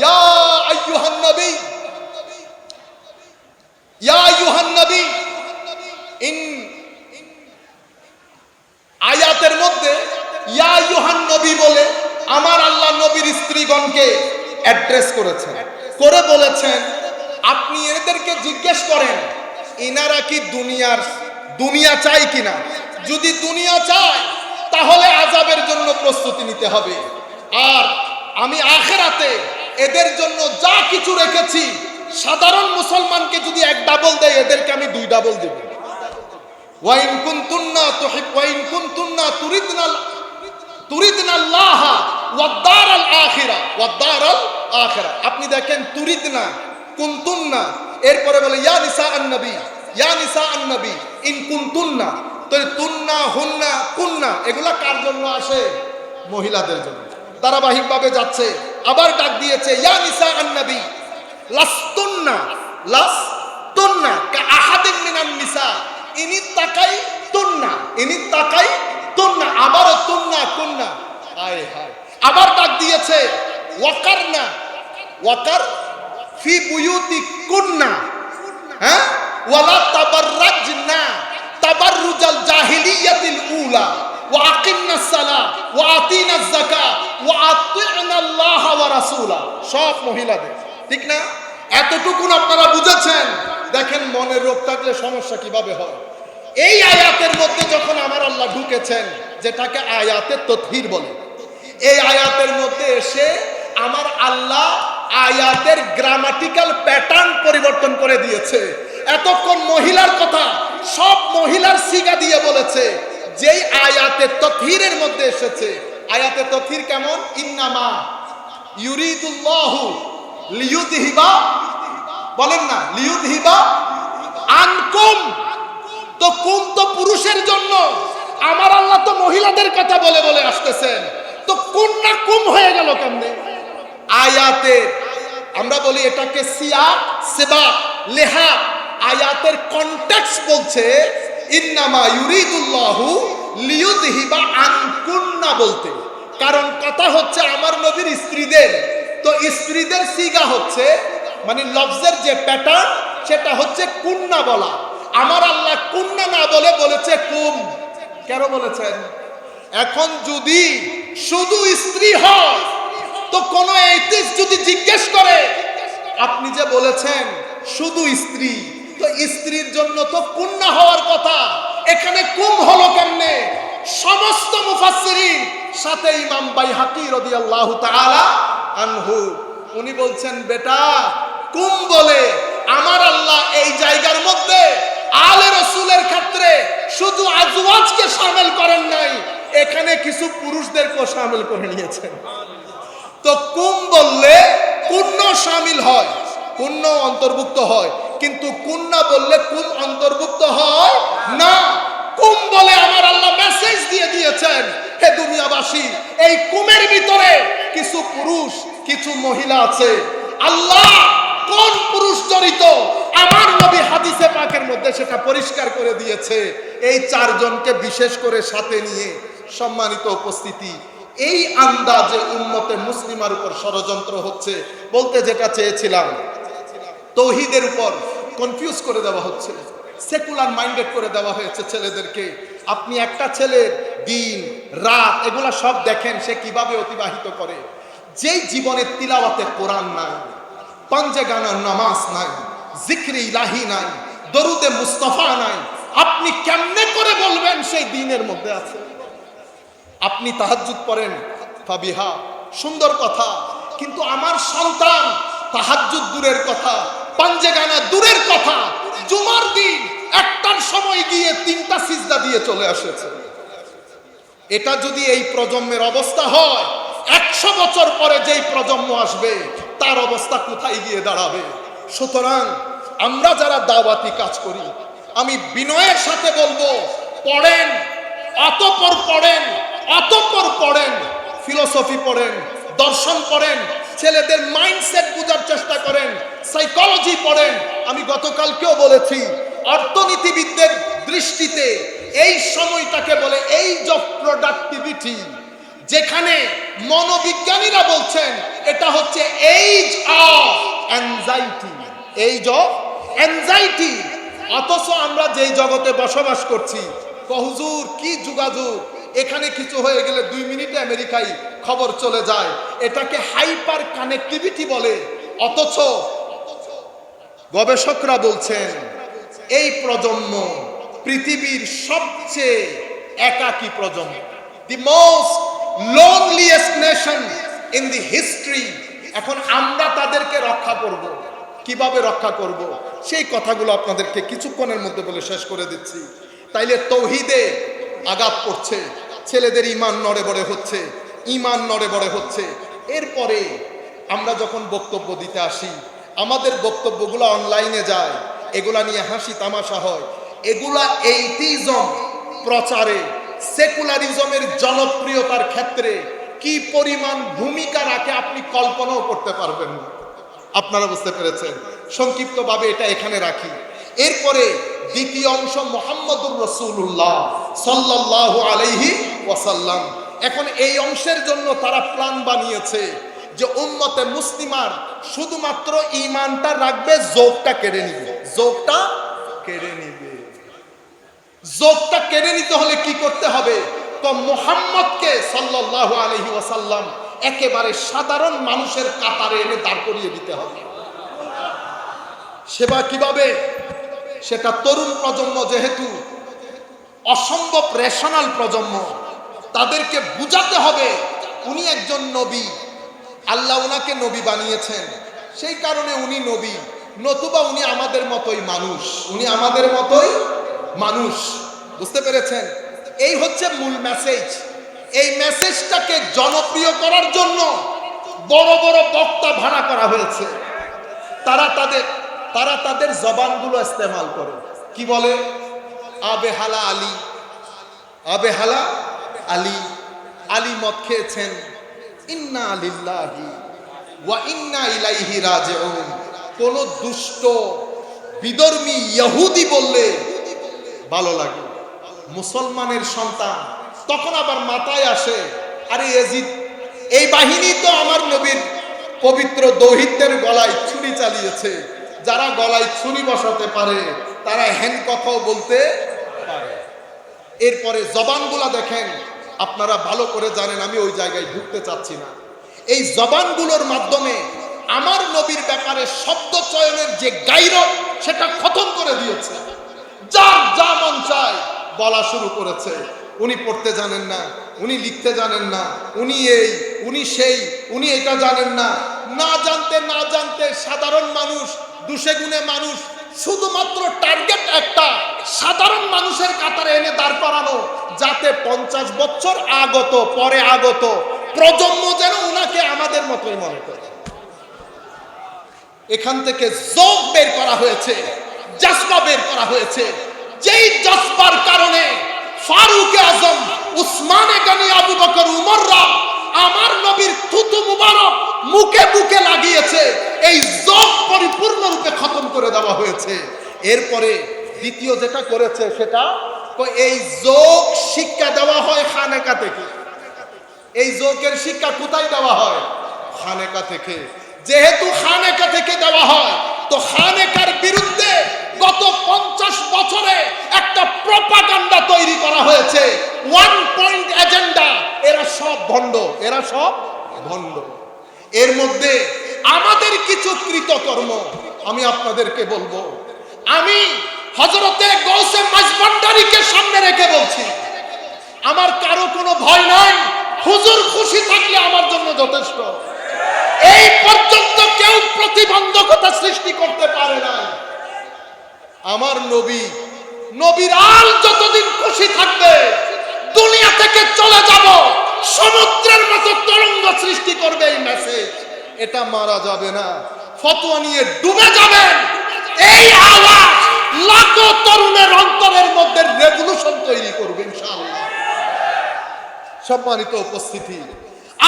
ইয়া আইয়ুহান নবী, ইয়া আইয়ুহান নবী, আয়াতের মধ্যে ইয়া আইয়ুহান নবী বলে আমার আল্লাহ নবীর স্ত্রীগণকে অ্যাড্রেস করেছেন, করে বলেছেন আপনি এদেরকে জিজ্ঞেস করেন ইনারা কি দুনিয়া চায় কিনা। যদি দুনিয়া চায় তাহলে আযাবের জন্য প্রস্তুতি নিতে হবে। আর আমি আখিরাতে এদের জন্য যা কিছু রেখেছি, সাধারণ মুসলমানকে যদি এক ডাবল দেয়, এদেরকে আমি 2 ডাবল দেব। ওয়া ইন কুনতুন্না তুরিদনাল্লাহ ওয়াদ দারাল আখিরা। আপনি দেখেন তুরিদনা, কুনতুন্না, এরপরে বলে ইয়া নিসা আন-নবী, ইয়া নিসা আন-নবী ইন কুনতুন্না। তো তুন্না, হুন্না, কুন্না এগুলা কার জন্য আসে? মহিলাদের জন্য। ধারাবাহিকভাবে যাচ্ছে, আবার ডাক দিয়েছে ইয়া নিসা আন-নবী লাস্তুন্না কা আহাদিন মিনান নিসা ইনিত্তাকাইতুন্না, আবারও তুন্না কুন্না। হায় হায়। আবার ডাক দিয়েছে ওয়াকার ফি বুয়ুতিকুন্না, হ্যাঁ, ওয়ালা তাবাররাজনা তাবাররুজাল জাহিলিয়াতিল উলা ওয়া আকিমনাস সালাহ ওয়া আতিনাজ যাকাত ওয়া আতি'নাল্লাহ ওয়া রাসূলা। সব মহিলাদের, ঠিক না? এতটুকুন আপনারা বুঝেছেন। দেখেন মনের রোগ থাকলে সমস্যা কিভাবে হয়। এই আয়াতের মধ্যে যখন আমার আল্লাহ ঢুকেছেন, যেটাকে আয়াতে তাতহীর বলে, এই আয়াতের মধ্যে এসে আমার আল্লাহ আয়াতের গ্রামাটিক্যাল প্যাটার্ন পরিবর্তন করে দিয়েছে। এতক্ষণ মহিলার কথা সব মহিলার সিগা দিয়ে বলেছে, যেই আয়াতে তাতহীরের মধ্যে এসেছে। আয়াতে তাতহীর কেমন? ইন্নামা ইউরিদুল্লাহু লিইয়ুযহিবা, বলেন না, লিইয়ুযহিবা আনকুম। তো কুম তো পুরুষের জন্য, আমার আল্লাহ তো মহিলাদের কথা বলে বলে আসতেছেন। তো কুম না কুম হয়ে গেল কেমনে? আয়াতে আমরা বলি এটাকে সিয়াক, সিবাক, লেহাক। আয়াতের কনটেক্সট বলছে ইন্নামা ইউরিদুল্লাহু লিইয়ুযহিবা আনকুন্না বলতে। কারণ কথা হচ্ছে আমার নবীর স্ত্রীদের, তো স্ত্রীদের সিগা হচ্ছে, মানে লফজের যে প্যাটার্ন সেটা হচ্ছে কুন্না বলা। আমার আল্লাহ কুন্না না বলে বলেছে কুম। কেন বলেছেন? এখন যদি শুধু স্ত্রী হয়, তো কোন এথিস্ট যদি জিজ্ঞেস করে আপনি যে বলেছেন শুধু স্ত্রী, তো স্ত্রীর জন্য তো কুন্না হওয়ার কথা, এখানে কুম হলো কেমনে? সমস্ত মুফাসসিরিন, সাথে ইমাম বাইহাকি রাদিয়াল্লাহু তাআলা আনহু, উনি বলছেন বেটা কুম বলে আমার আল্লাহ এই জায়গার মধ্যে আলে রাসূলের ক্ষেত্রে শুধু আজওয়াজকে শামিল করেন নাই, এখানে কিছু পুরুষদেরকেও শামিল করে নিয়েছেন। তো কুম বললে কুন্ন শামিল হয়, কুন্ন অন্তর্ভুক্ত হয়, কিন্তু কুন্না বললে কুম অন্তর্ভুক্ত হয় না। কুম বলে আমার আল্লাহ মেসেজ দিয়ে দিয়েছেন, হে দুনিয়াবাসী, এই কুমের ভিতরে কিছু পুরুষ কিছু মহিলা আছে। আল্লাহ কোন পুরুষ জড়িত আমার নবী হাদিসে পাকের মধ্যে সেটা পরিষ্কার করে দিয়েছে। এই চারজনকে বিশেষ করে সাথে নিয়ে সম্মানিত উপস্থিতি, এই আন্দাজে উম্মতে মুসলিমার উপর ষড়যন্ত্র হচ্ছে। বলতে যেটা চেয়েছিলাম, তৌহিদের উপর কনফিউজ করে দেওয়া হচ্ছে, সেকুলার মাইন্ডেড করে দেওয়া হয়েছে ছেলেদেরকে। আপনি একটা ছেলের দিন রাত এগুলা সব দেখেন, সে কিভাবে অতিবাহিত করে। যেই জীবনে তিলাওয়াতে কোরআন নাই, পাঞ্জে গানার নামাজ নাই, জিক্রে ইলাহি নাই, দরুদে মুস্তাফা নাই, আপনি কেমনে করে বলবেন সেই দিনের মধ্যে আছে? আপনি তাহাজ্জুদ পড়েন, ফাবিহা, সুন্দর কথা, কিন্তু আমার সন্তান তাহাজ্জুদ দূরের কথা, পাঞ্জে গানা দূরের কথা, জুমার দিন একটার সময় গিয়ে 3টা সিজদা দিয়ে চলে আসেছে। এটা যদি এই প্রজন্মের অবস্থা হয়, 100 বছর পরে যেই প্রজন্ম আসবে তার অবস্থা কোথায় গিয়ে দাঁড়াবে? সুতরাং আমরা যারা দাওয়াতি কাজ করি, আমি বিনয়ের সাথে বলবো, পড়েন, অতঃপর পড়েন, অতঃপর পড়েন, ফিলোসফি পড়েন, দর্শন পড়েন, ছেলেদের মাইন্ডসেট বোঝার চেষ্টা করেন, সাইকোলজি পড়েন। আমি গতকালকেও বলেছি, অর্থনীতিবিদদের দৃষ্টিতে এই সময়টাকে বলে এইজ অফ প্রোডাক্টিভিটি, যেখানে মনোবিজ্ঞানীরা বলছেন এটা হচ্ছে age of anxiety, age of anxiety. অথচ আমরা যেই জগতে বসবাস করছি, হুজুর কি যোগাযোগ, এখানে কিছু হয়ে গেলে 2 মিনিটে আমেরিকায় খবর চলে যায়, এটাকে হাইপার কানেক্টিভিটি বলে। অথচ গবেষকরা বলছেন এই প্রজন্ম পৃথিবীর সবচেয়ে একাকী প্রজন্ম, the most loneliest nation in the history. এখন আমরা তাদেরকে রক্ষা করব, কিভাবে রক্ষা করব সেই কথাগুলো আপনাদেরকে কিছুক্ষণের মধ্যে বলে শেষ করে দিচ্ছি। তাইলে তৌহিদে আঘাত পড়ছে, ছেলেদের ইমান নড়ে বড়ে হচ্ছে, ইমান নড়ে বড়ে হচ্ছে। এরপরে আমরা যখন বক্তব্য দিতে আসি, আমাদের বক্তব্যগুলো অনলাইনে যায়, এগুলা নিয়ে হাসি তামাশা হয়। এগুলা এইটিজম প্রচারে, সেকুলারিজমের জনপ্রিয়তার ক্ষেত্রে কি পরিমাণ ভূমিকা রাখে আপনি কল্পনাও করতে পারবেন না। আপনারা বুঝতে পেরেছেন। সংক্ষিপ্তভাবে এটা এখানে রাখি। এরপরে দ্বিতীয় অংশ মুহাম্মদুর রাসূলুল্লাহ সাল্লাল্লাহু আলাইহি ওয়াসাল্লাম। এখন এই অংশের জন্য তারা প্ল্যান বানিয়েছে যে উম্মতে মুসলিমার শুধুমাত্র ঈমানটা রাখবে, যোগটা কেড়ে নিবে, যোগটা কেড়ে নিবে। যোগটা কেড়ে নিতে হলে কি করতে হবে? তো মুহাম্মদকে সাল্লাল্লাহু আলাইহি ওয়াসাল্লাম একেবারে সাধারণ মানুষের কাতারে এনে দাঁড় করিয়ে দিতে হবে। সেবা কিভাবে? সেটা তরুণ প্রজন্ম, যেহেতু অসম্ভব রেশনাল প্রজন্ম, তাদেরকে বুঝাতে হবে উনি একজন নবী, আল্লাহ উনাকে নবী বানিয়েছেন, সেই কারণে উনি নবী, নতুবা উনি আমাদের মতোই মানুষ, উনি আমাদের মতোই মানুষ। বুঝতে পেরেছেন? এই হচ্ছে মূল মেসেজ। এই মেসেজটাকে জনপ্রিয় করার জন্য বড় বড় বক্তা ভাড়া করা হয়েছে। তারা তাদের জবানগুলো ইস্তেমাল করে। কি বলে? আবে হালা আলী, আবে হালা আলী, আলী মদ খেয়েছেন, ইন্না লিল্লাহি ওয়া ইন্না ইলাইহি রাজিউন। কোন দুষ্ট বিধর্মী ইহুদি বললে ভালো লাগে, মুসলমানের সন্তান তখন আবার মাথায় আসে, আরে এজিদ, এই বাহিনী তো আমার নবীর পবিত্র দৌহিত্রের গলায় ছুরি চালিয়েছে। যারা গলায় ছুরি বসাতে পারে তারা হ্যান কথাও বলতে পারে। এরপরে জবানগুলা দেখেন, আপনারা ভালো করে জানেন, আমি ওই জায়গায় ঢুকতে চাচ্ছি না। এই জবানগুলোর মাধ্যমে আমার নবীর ব্যাপারে শব্দ চয়নের যে গায়রত, সেটা খতম করে দিয়েছে। যার যা মন চায় বলা শুরু করেছে। উনি পড়তে জানেন না, উনি লিখতে জানেন না, উনি এই, উনি সেই, উনি এটা জানেন না। না জানতে না জানতে সাধারণ মানুষ, দুশে গুণে মানুষ, শুধুমাত্র টার্গেট একটা, সাধারণ মানুষের কাতারে এনে দাঁড় করানো, যাতে 50 বছর আগত পরে আগত প্রজন্ম যেন উনাকে আমাদের মতোই মনে করে। এখান থেকে যোগ বের করা হয়েছে, জজবা বের করা হয়েছে। যেই জজবার কারণে ফারুক আজম, উসমানে গনি, আবু বকর, উমররা আমার নবীর থুতু মুবারক মুখে বুকে লাগিয়েছে। এই যোগ পরিপূর্ণরূপে খতম করে দেওয়া হয়েছে। এরপরে দ্বিতীয় যেটা করেছে সেটা এই যোগ শিক্ষা দেওয়া হয় খানেকা থেকে। এই যোগের শিক্ষা কোথায় দেওয়া হয়? খানেকা থেকে। যেহেতু খানেকা থেকে দেওয়া হয়, তো খানেকার বিরুদ্ধে গত 50 বছরে একটা প্রপাগান্ডা তৈরি করা হয়েছে, ওয়ান পয়েন্ট এজেন্ডা। এরা সব ভণ্ড, এরা সব ভণ্ড। এর মধ্যে আমাদের কিছু কৃতকর্ম আমি আপনাদেরকে বলবো। আমি হযরতে গৌসে মাঝভান্ডারীকে সামনে রেখে বলছি, আমার কারো কোনো ভয় নাই। হুজুর খুশি থাকলে আমার জন্য যথেষ্ট। এই পর্যন্ত কেউ প্রতিবন্ধকতা সৃষ্টি করতে পারে না। আমার নবী, নবীর আল যতদিন খুশি থাকবে, দুনিয়া থেকে চলে যাব, সমুদ্রের মতো তরঙ্গ সৃষ্টি করবে এই মেসেজ, এটা মারা যাবে না। ফতোয়া নিয়ে ডুবে যাবেন, এই আওয়াজ লাখো তরুণের অন্তরের মধ্যে রেভলিউশন তৈরি করবে ইনশাআল্লাহ। সম্মানিত উপস্থিতি,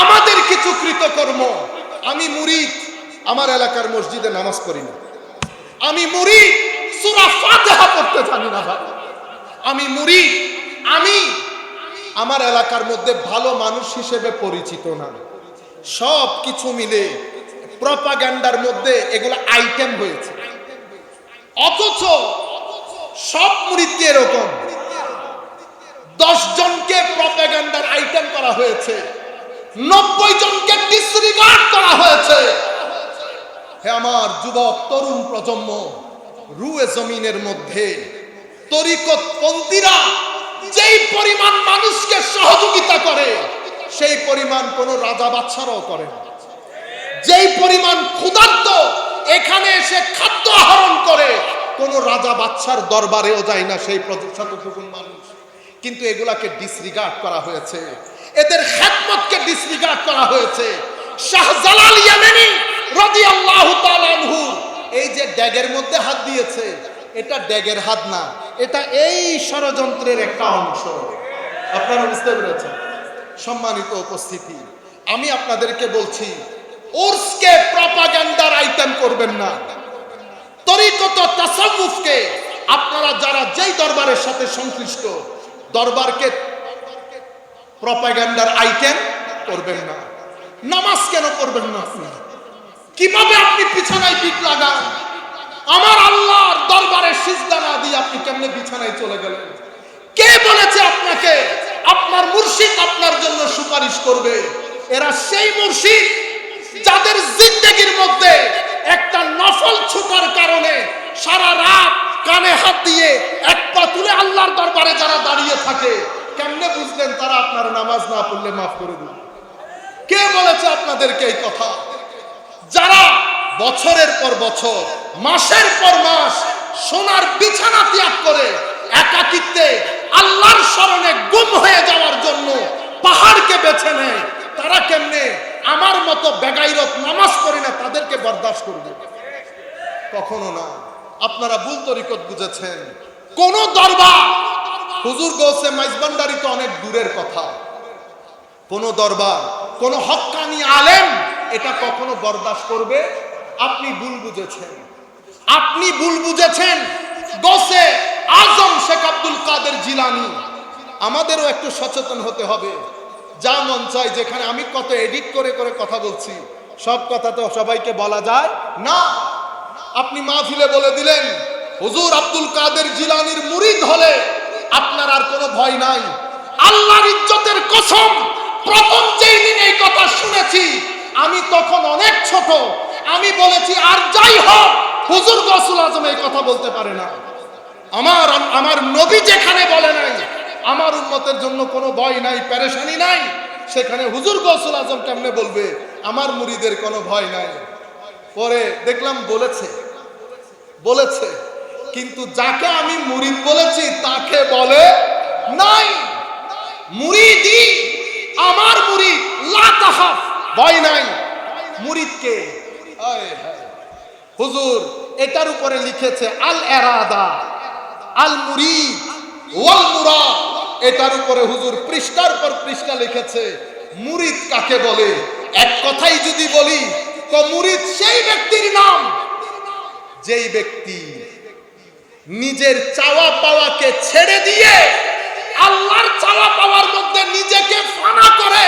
আমাদের কিছু কৃতকর্ম। আমি মুরিদ, আমার এলাকার মসজিদে নামাজ পড়ি না। আমি মুরিদ, সূরা ফাতিহা পড়তে জানি না ভাই। আমি মুরিদ, আমি আমার এলাকার মধ্যে ভালো মানুষ হিসেবে পরিচিত না। সব কিছু মিলে প্রপাগান্ডার মধ্যে এগুলো আইটেম হয়েছে। অথচ সব মুরিদকে এরকম 10 জনকে প্রপাগান্ডার আইটেম করা হয়েছে, 90 জনকে ডিসরিগার্ড করা হয়েছে। হে আমার যুবক তরুণ প্রজন্ম, রুয়ে জমিনের মধ্যে তরিকতপন্থীরা যেই পরিমাণ মানুষকে সহযোগিতা করে, সেই পরিমাণ কোন রাজা বাদশারাও করে না। যেই পরিমাণ ক্ষুধার্ত এখানে এসে খাদ্য আহরণ করে, কোন রাজা বাদশার দরবারেও যায় না সেই শতটুকু মানুষ। কিন্তু এগুলাকে ডিসরিগার্ড করা হয়েছে, এদের খেদমতকে ডিসরিগার্ড করা হয়েছে। শাহজালাল ইয়ামানি রাদিয়াল্লাহু তাআলা আনহু এই যে ড্যাগের মধ্যে হাত দিয়েছে, এটা ড্যাগের হাত না, এটা এই ষড়যন্ত্রের একটা অংশ। আপনারা বুঝতে পেরেছেন? সম্মানিত উপস্থিতি, আমি আপনাদেরকে বলছি, উর্সকে প্রপাগান্ডার আইটেম করবেন না। তরিকত তাসাউফকে আপনারা যারা যেই দরবারের সাথে সংশ্লিষ্ট, দরবারকে প্রপাগান্ডার আইটেম করবেন না। নামাজ কেন পড়বেন না? আপনি কিভাবে আপনি বিছানায় পিঠ লাগান? আমার আল্লাহর দরবারে সিজদা না দিয়ে আপনি কেমনে বিছানায় চলে গেলেন? কে বলেছে আপনাকে আপনার মুর্শিদ আপনার জন্য সুপারিশ করবে? এরা সেই মুর্শিদ যাদের জিন্দেগির মধ্যে একটা নফল ছুটার কারণে সারা রাত কানে হাত দিয়ে এক পা তুলে আল্লাহর দরবারে যারা দাঁড়িয়ে থাকে, কেমনে বুঝলেন তারা আপনার নামাজ না পড়লে মাফ করে দিবে? কে বলেছে আপনাদেরকে এই কথা? যারা বছরের পর বছর, মাসের পর মাস সোনার বিছানা ত্যাগ করে একাকিত্বে আল্লাহর শরণে গুম হয়ে যাওয়ার জন্য পাহাড়কে বেছে নেয়, তারা কেমনে আমার মতো বেগাইরত নামাজ পড়ে না তাদেরকে বরদাস্ত করবে? কখনো না। আপনারা ভুল তরিকত বুঝেছেন। কোন দরবার, হুজুর গৌসে মাইজভান্ডারী তো অনেক দূরের কথা, কোন দরবার, কোন হক্কানি আলেম এটা কখনো বরদাস্ত করবে? আপনি ভুল বুঝেছেন, আপনি ভুল বুঝেছেন। গৌসে আজম শেখ আব্দুল কাদের জিলানী, আমাদেরও একটু সচেতন হতে হবে। যা মন চায়, যেখানে আমি কত এডিট করে করে কথা বলছি, সব কথা তো সবাইকে বলা যায় না। আপনি মাহফিলে বলে দিলেন হুজুর আব্দুল কাদের জিলানীর মুরিদ হলে আপনার আর কোনো ভয় নাই। আল্লাহর ইজ্জতের কসম, প্রথম যেই দিন এই কথা শুনেছি আমি তখন অনেক ছোট, আমি বলেছি আর যাই হোক হুজুর গৌসুল আজম এই কথা বলতে পারে না। আমার নবী যেখানে বলে নাই আমার উম্মতের জন্য কোনো ভয় নাই, পেরেশানি নাই, সেখানে হুজুর গৌসুল আজম কেমনে বলবে আমার মুরিদের কোনো ভয় নাই? পরে দেখলাম বলেছে, কিন্তু যাকে আমি মুরিদ বলেছি তাকে বলে নাই। মুরিদি আমার মুরিদ, লা তাহাফ, ভয় নাই। মুরিদকে হুজুর এটার উপরে লিখেছে আল এরাদা আল মুরিদ ওয়াল মুরাদ, এটার উপরে হুজুর পৃষ্ঠার পর পৃষ্ঠা লিখেছে মুরিদ কাকে বলে। এক কথাই যদি বলি তো মুরিদ সেই ব্যক্তির নাম যেই ব্যক্তি নিজের চাওয়া পাওয়াকে ছেড়ে দিয়ে আল্লাহর চাওয়া পাওয়ার মধ্যে নিজেকে ফানা করে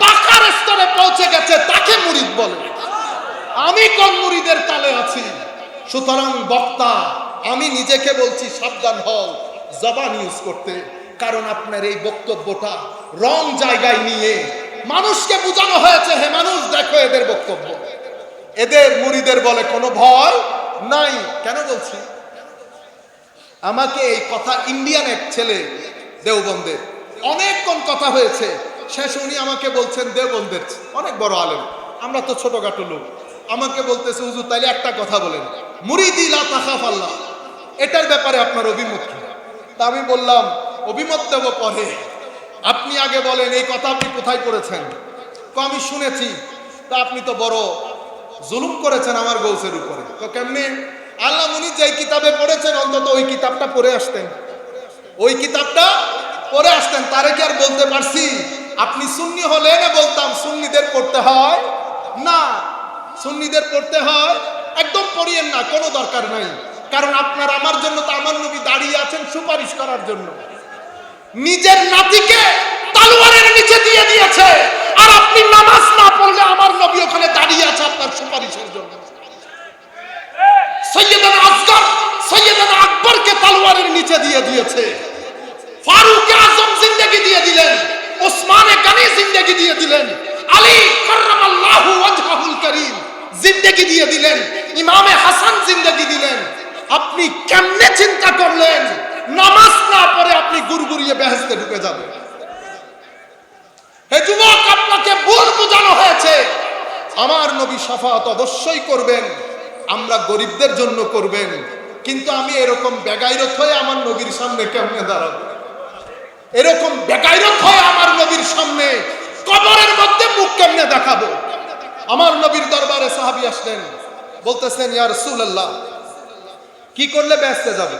বাকার স্তরে পৌঁছে গেছে, তাকে মুরিদ বলে। আমি কোন মুরিদের তালে আছি? সুতরাং বক্তা, আমি নিজেকে বলছি সাবধান হও জবান ইউজ করতে, কারণ আপনার এই বক্তব্যটা রং জায়গায় নিয়ে মানুষকে বোঝানো হয়েছে, হে মানুষ দেখো এদের বক্তব্য, এদের মুরিদের বলে কোনো ভয় নাই। কেন বলছি? আমাকে এই কথা ইন্ডিয়ান এক ছেলে দেওবন্দের, অনেকক্ষণ কথা হয়েছে, শেষ উনি আমাকে বলছেন, দেওবন্দের অনেক বড় আলেম, আমরা তো ছোটখাটো লোক, আমাকে বলতেছে হুজুর তাইলে একটা কথা বলেন, মুরিদি লা তাখাফ আল্লাহ, এটার ব্যাপারে আপনার অভিমত কি? তা আমি বললাম অভিমত দেব পরে, আপনি আগে বলেন এই কথা আপনি কোথায় পড়েছেন? তো আমি শুনেছি। তা আপনি তো বড় জুলুম করেছেন আমার গৌসের উপরে। তো কেমনে? আল্লাহ উনি যেই কিতাবে পড়েছেন অন্তত ওই কিতাবটা পড়ে আসতেন, ওই কিতাবটা পড়ে আসতেন, তারে কি আর বলতে পারছি? আপনি সুন্নি হলেন বলতাম সুন্নিদের পড়তে হয় না, সুন্নিদের পড়তে হয়, একদম পড়িয়েন না, কোনো দরকার নাই। কারণ আপনার আমার জন্য তো আমার নবী দাঁড়িয়ে আছেন সুপারিশ করার জন্য। নিজের নাতিকে তলোয়ারের নিচে দিয়ে দিয়েছে, আর আপনি নামাজ না পড়লে আমার নবী ওখানে দাঁড়িয়ে আছে আপনার সুপারিশের জন্য। সৈয়দনা আসগর, সৈয়দনা আকবরকে তলোয়ারের নিচে দিয়ে দিয়েছে, ফারুক আজম জিন্দেগি দিয়ে দিলেন, ওসমানে গনি জিন্দেগি দিয়ে দিলেন, আলী কাররামাল্লাহু ওয়াজহাহুল কারীম জিন্দেগি দিয়ে দিলেন, ইমামে হাসান জিন্দেগি দিলেন। আপনি কেমনে চিন্তা করলেন নামাজ না পড়ে আপনি গুড়গুড়িয়ে বেহেশতে ঢুকে যাবেন? হে যুবক, আপনাকে ভুল বোঝানো হয়েছে। আমার নবী শাফাত অবশ্যই করবেন, আমরা গরিবদের জন্য করবেন, কিন্তু আমি এরকম বেগাইরত হয়ে আমার নবীর সামনে কেমনে দাঁড়াবো? এরকম বেগাইরত হয়ে আমার নবীর সামনে কবরের মধ্যে মুখ কেমনে দেখাবো? আমার নবীর দরবারে সাহাবী আসলেন, বলতেছেন ইয়া রাসূলুল্লাহ কি করলে বেহেশতে যাবে?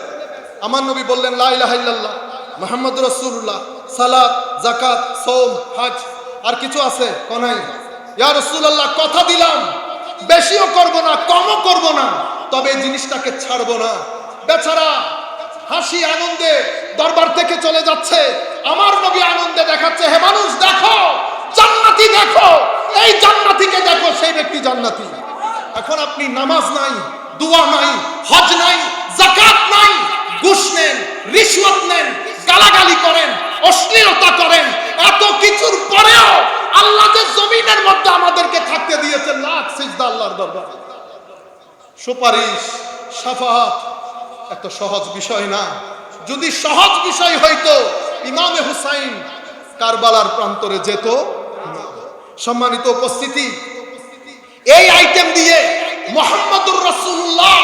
আমার নবী বললেন লা ইলাহা ইল্লাল্লাহ মুহাম্মাদুর রাসূলুল্লাহ, সালাত, যাকাত, সওম, হজ, আর কিছু আছে? কোনাই। ইয়া রাসূলুল্লাহ কথা দিলাম বেশিও করব না কমও করব না, তবে এই জিনিসটাকে ছাড়ব না। বেচারা হাসি আনন্দে দরবার থেকে চলে যাচ্ছে, আমার নবী আনন্দে দেখাচ্ছে, হে মানুষ দেখো জান্নাতি, দেখো এই জান্নাতিকে দেখো, সেই ব্যক্তি জান্নাতি। এখন আপনি নামাজ নাই, দোয়া নাই, হজ নাই, যাকাত নাই, ঘুষ নেন, রিশওয়াত নেন, গালাগালি করেন, অশ্লীলতা করেন, এত কিছুর পরেও আল্লাহ যে জমিনের মধ্যে আমাদেরকে থাকতে দিয়েছেন লাখ সিজদা আল্লাহর দরবারে। সুপারিশ, শাফাআত এত সহজ বিষয় না। যদি সহজ বিষয় হইতো ইমামে হুসাইন কারবালার প্রান্তরে যেত না। সম্মানিত উপস্থিতি, এই আইটেম দিয়ে মুহাম্মদুর রাসূলুল্লাহ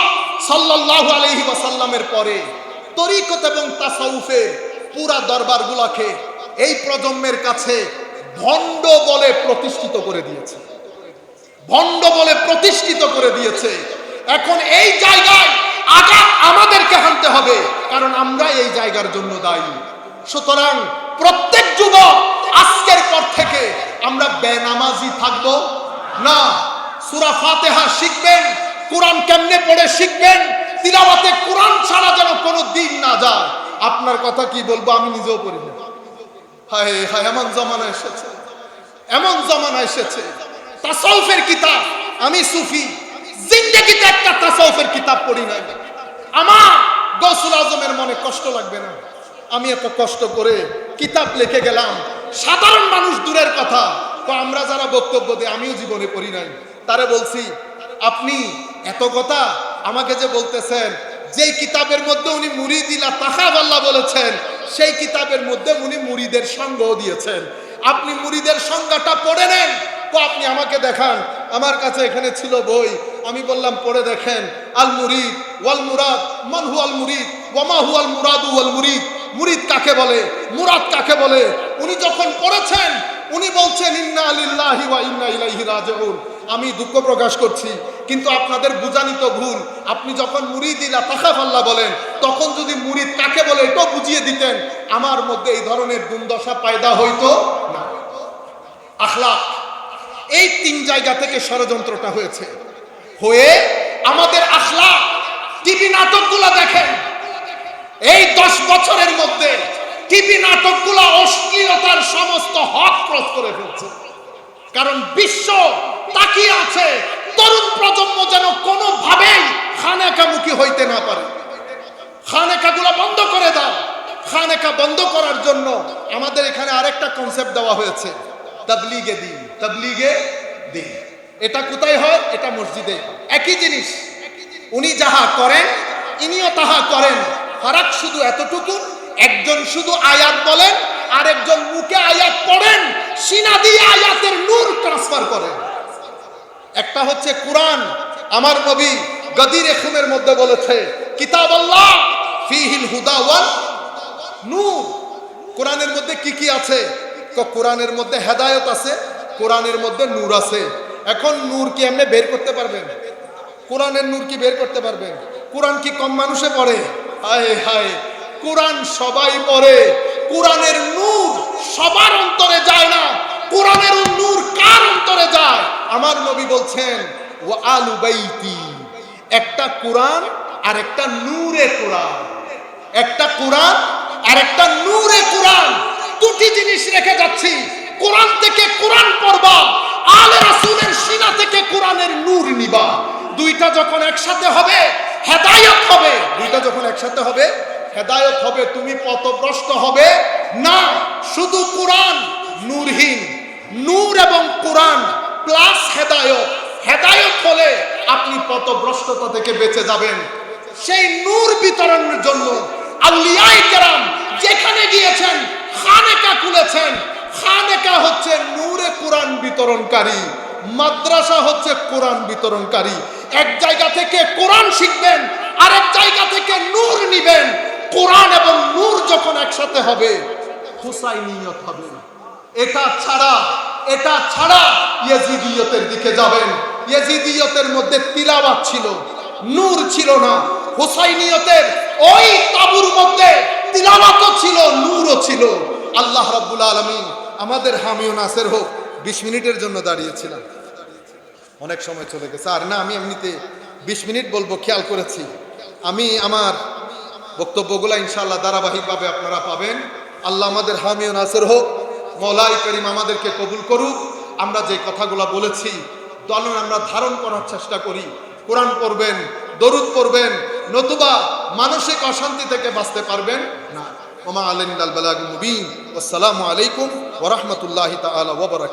সাল্লাল্লাহু আলাইহি ওয়াসাল্লামের পরে তরিকত এবং তাসাউফের পুরা দরবারগুলোকে এই প্রজন্মের কাছে ভণ্ড বলে প্রতিষ্ঠিত করে দিয়েছে, ভণ্ড বলে প্রতিষ্ঠিত করে দিয়েছে। এখন এই জায়গায় আঘাত আমাদেরকে হানতে হবে, কারণ আমরা এই জায়গার জন্য দায়ী। সুতরাং প্রত্যেক যুবক আজকের পর থেকে আমরা বেনামাজি থাকব না। সূরা ফাতিহা শিখবেন, কোরআন কেমনে পড়ে শিখবেন, তিলাওয়াতে কোরআন ছাড়া যেন কোনো দিন না যায়। আপনার কথা কি বলবো, আমি নিজেও পড়ি না। হায় হায়, এমন জমানা এসেছে, এমন জমানা এসেছে। তাসাউফের কিতাব, আমি সুফি, জিন্দেগিতে একটা তাসাউফের কিতাব পড়ি নাই। আমার গৌসুল আজমের মনে কষ্ট লাগবে না, আমি এত কষ্ট করে কিতাব লিখে গেলাম। সাধারণ মানুষ দূরের কথা, তো আমরা যারা বক্তব্য দিই, আমিও জীবনে পড়ি নাই, তারে বলছি আপনি এত কথা আমাকে যে বলতেছেন, যেই কিতাবের মধ্যে উনি মুরিদি লা তাখাফ আল্লাহ বলেছেন, সেই কিতাবের মধ্যে উনি মুরিদের সংজ্ঞাও দিয়েছেন। আপনি মুরিদের সংজ্ঞাটা পড়ে নেন, তো আপনি আমাকে দেখান। আমার কাছে এখানে ছিল বই, আমি বললাম পড়ে দেখেন। আল মুরিদ ওয়াল মুরাদ, মান হুয়াল মুরিদ ওয়া মা হুয়াল মুরাদ ওয়াল মুরিদ, মুরিদ কাকে বলে, মুরাদ কাকে বলে। উনি যখন পড়েছেন উনি বলছেন ইন্না লিল্লাহি ওয়া ইন্না ইলাইহি রাজিউন। আমি দুঃখ প্রকাশ করছি, কিন্তু আপনাদের বুঝানিত ভুল। আপনি যখন মুরিদি লা তাখাফ আল্লাহ বলেন, তখন যদি মুরিদ কাকে বলে এটাও বুঝিয়ে দিতেন, আমার মধ্যে এই ধরনের দুর্দশা পয়দা হইতো না। আখলাক, এই তিন জায়গা থেকে ষড়যন্ত্রটা হয়েছে। হয়ে আমাদের আখলাক, টিভি নাটকগুলো দেখেন। এই 10 বছরের মধ্যে টিভি নাটকগুলো অশ্লীলতার সমস্ত হদ ক্রস করে ফেলছে। কারণ বিশ্ব তাকিয়ে আছে তরুণ প্রজন্ম যেন কোনোভাবেই খানেকামুখী হইতে না পারে। খানেকাগুলো বন্ধ করে দাও। খানেকা বন্ধ করার জন্য আমাদের এখানে আরেকটা কনসেপ্ট দেওয়া হয়েছে, তাবলীগে দ্বীন। তাবলীগে দ্বীন এটা কোথায় হয়? এটা মসজিদে। একই জিনিস, উনি যাহা করেন ইনিও তাহা করেন। ফারাক শুধু এতটুকু, একজন শুধু আয়াত বলেন, আরেকজন মুখে আয়াত পড়েন, সিনা দিয়ে আয়াতের নূর ট্রান্সফার করেন। একটা হচ্ছে কোরআন। আমার নবী গদিরে খুমের মধ্যে বলেছে, কিতাব আল্লাহ ফিহিল হুদা ওয়াল নূর। কোরআনের মধ্যে কি কি আছে? কোরআনের মধ্যে হেদায়েত আছে, কোরআনের মধ্যে নূর আছে। এখন নূর কি এমনি বের করতে পারবেন? কোরআনের নূর কি বের করতে পারবেন? কোরআন কি কম মানুষে পড়ে? হায় হায়, কোরআন সবাই পড়ে। কোরআনের নূর সবার অন্তরে যায় না। কোরআনের নূর কার অন্তরে যায়? আমার নবী বলছেন, ওয়া আলু বাইতি। একটা কোরআন আর একটা নূরে কোরআন। একটা কোরআন আর একটা নূরে কোরআন, দুটি জিনিস রেখে যাচ্ছি। কোরআন থেকে কোরআন পড়বা, আলে রাসূলের সিনা থেকে কোরআনের নূর নিবা। দুইটা যখন একসাথে হবে হেদায়েত হবে। দুইটা যখন একসাথে হবে হেদায়েত হবে। তুমি পথভ্রষ্ট হবে না। শুধু কোরআন নূরহীন, নূর এবং কোরআন প্লাস হেদায়েত। হেদায়েত হলে আপনি পথভ্রষ্টতা থেকে বেঁচে যাবেন। সেই নূর বিতরণের জন্য আউলিয়ায়ে কেরাম যেখানে গিয়েছেন খানেকা খুলেছেন। খানেকা হচ্ছে নূরে কোরআন বিতরণকারী, মাদ্রাসা হচ্ছে কোরআন বিতরণকারী। এক জায়গা থেকে কোরআন শিখবেন, আরেক জায়গা থেকে নূর নিবেন। কোরআন এবং নূর যখন একসাথে হবে হুসাইনিয়ত হবে। এটা ছাড়া ইয়াজিদিয়তের দিকে যাবেন। ইয়াজিদিয়তের মধ্যে তিলাওয়াত ছিল, নূর ছিল না। হুসাইনিয়তের ওই তাবুর মধ্যে তিলাওয়াতও ছিল, নূরও ছিল। আল্লাহ রাব্বুল আলামিন আমাদের হামি ও নাসের হোক। 20 মিনিটের জন্য দাঁড়িয়েছিলাম, অনেক সময় চলে গেছে। আর না, আমি এমনিতে 20 মিনিট বলবো খেয়াল করেছি। আমি আমার বক্তব্যগুলো ইনশাআল্লাহ ধারাবাহিকভাবে আপনারা পাবেন। আল্লাহ আমাদের হামি ও নাসের হোক। মওলাই করিম আমাদেরকে কবুল করুক। আমরা যে কথাগুলো বলেছি দলন আমরা ধারণ করার চেষ্টা করি। কোরআন পড়বেন, দরুদ পড়বেন, নতুবা মানসিক অশান্তি থেকে বাঁচতে পারবেন না। ওমা আলাইনাল বালাগুল মুবিন। আসসালামু আলাইকুম ওয়া রাহমাতুল্লাহি তাআলা ওয়া বারাকাতুহু।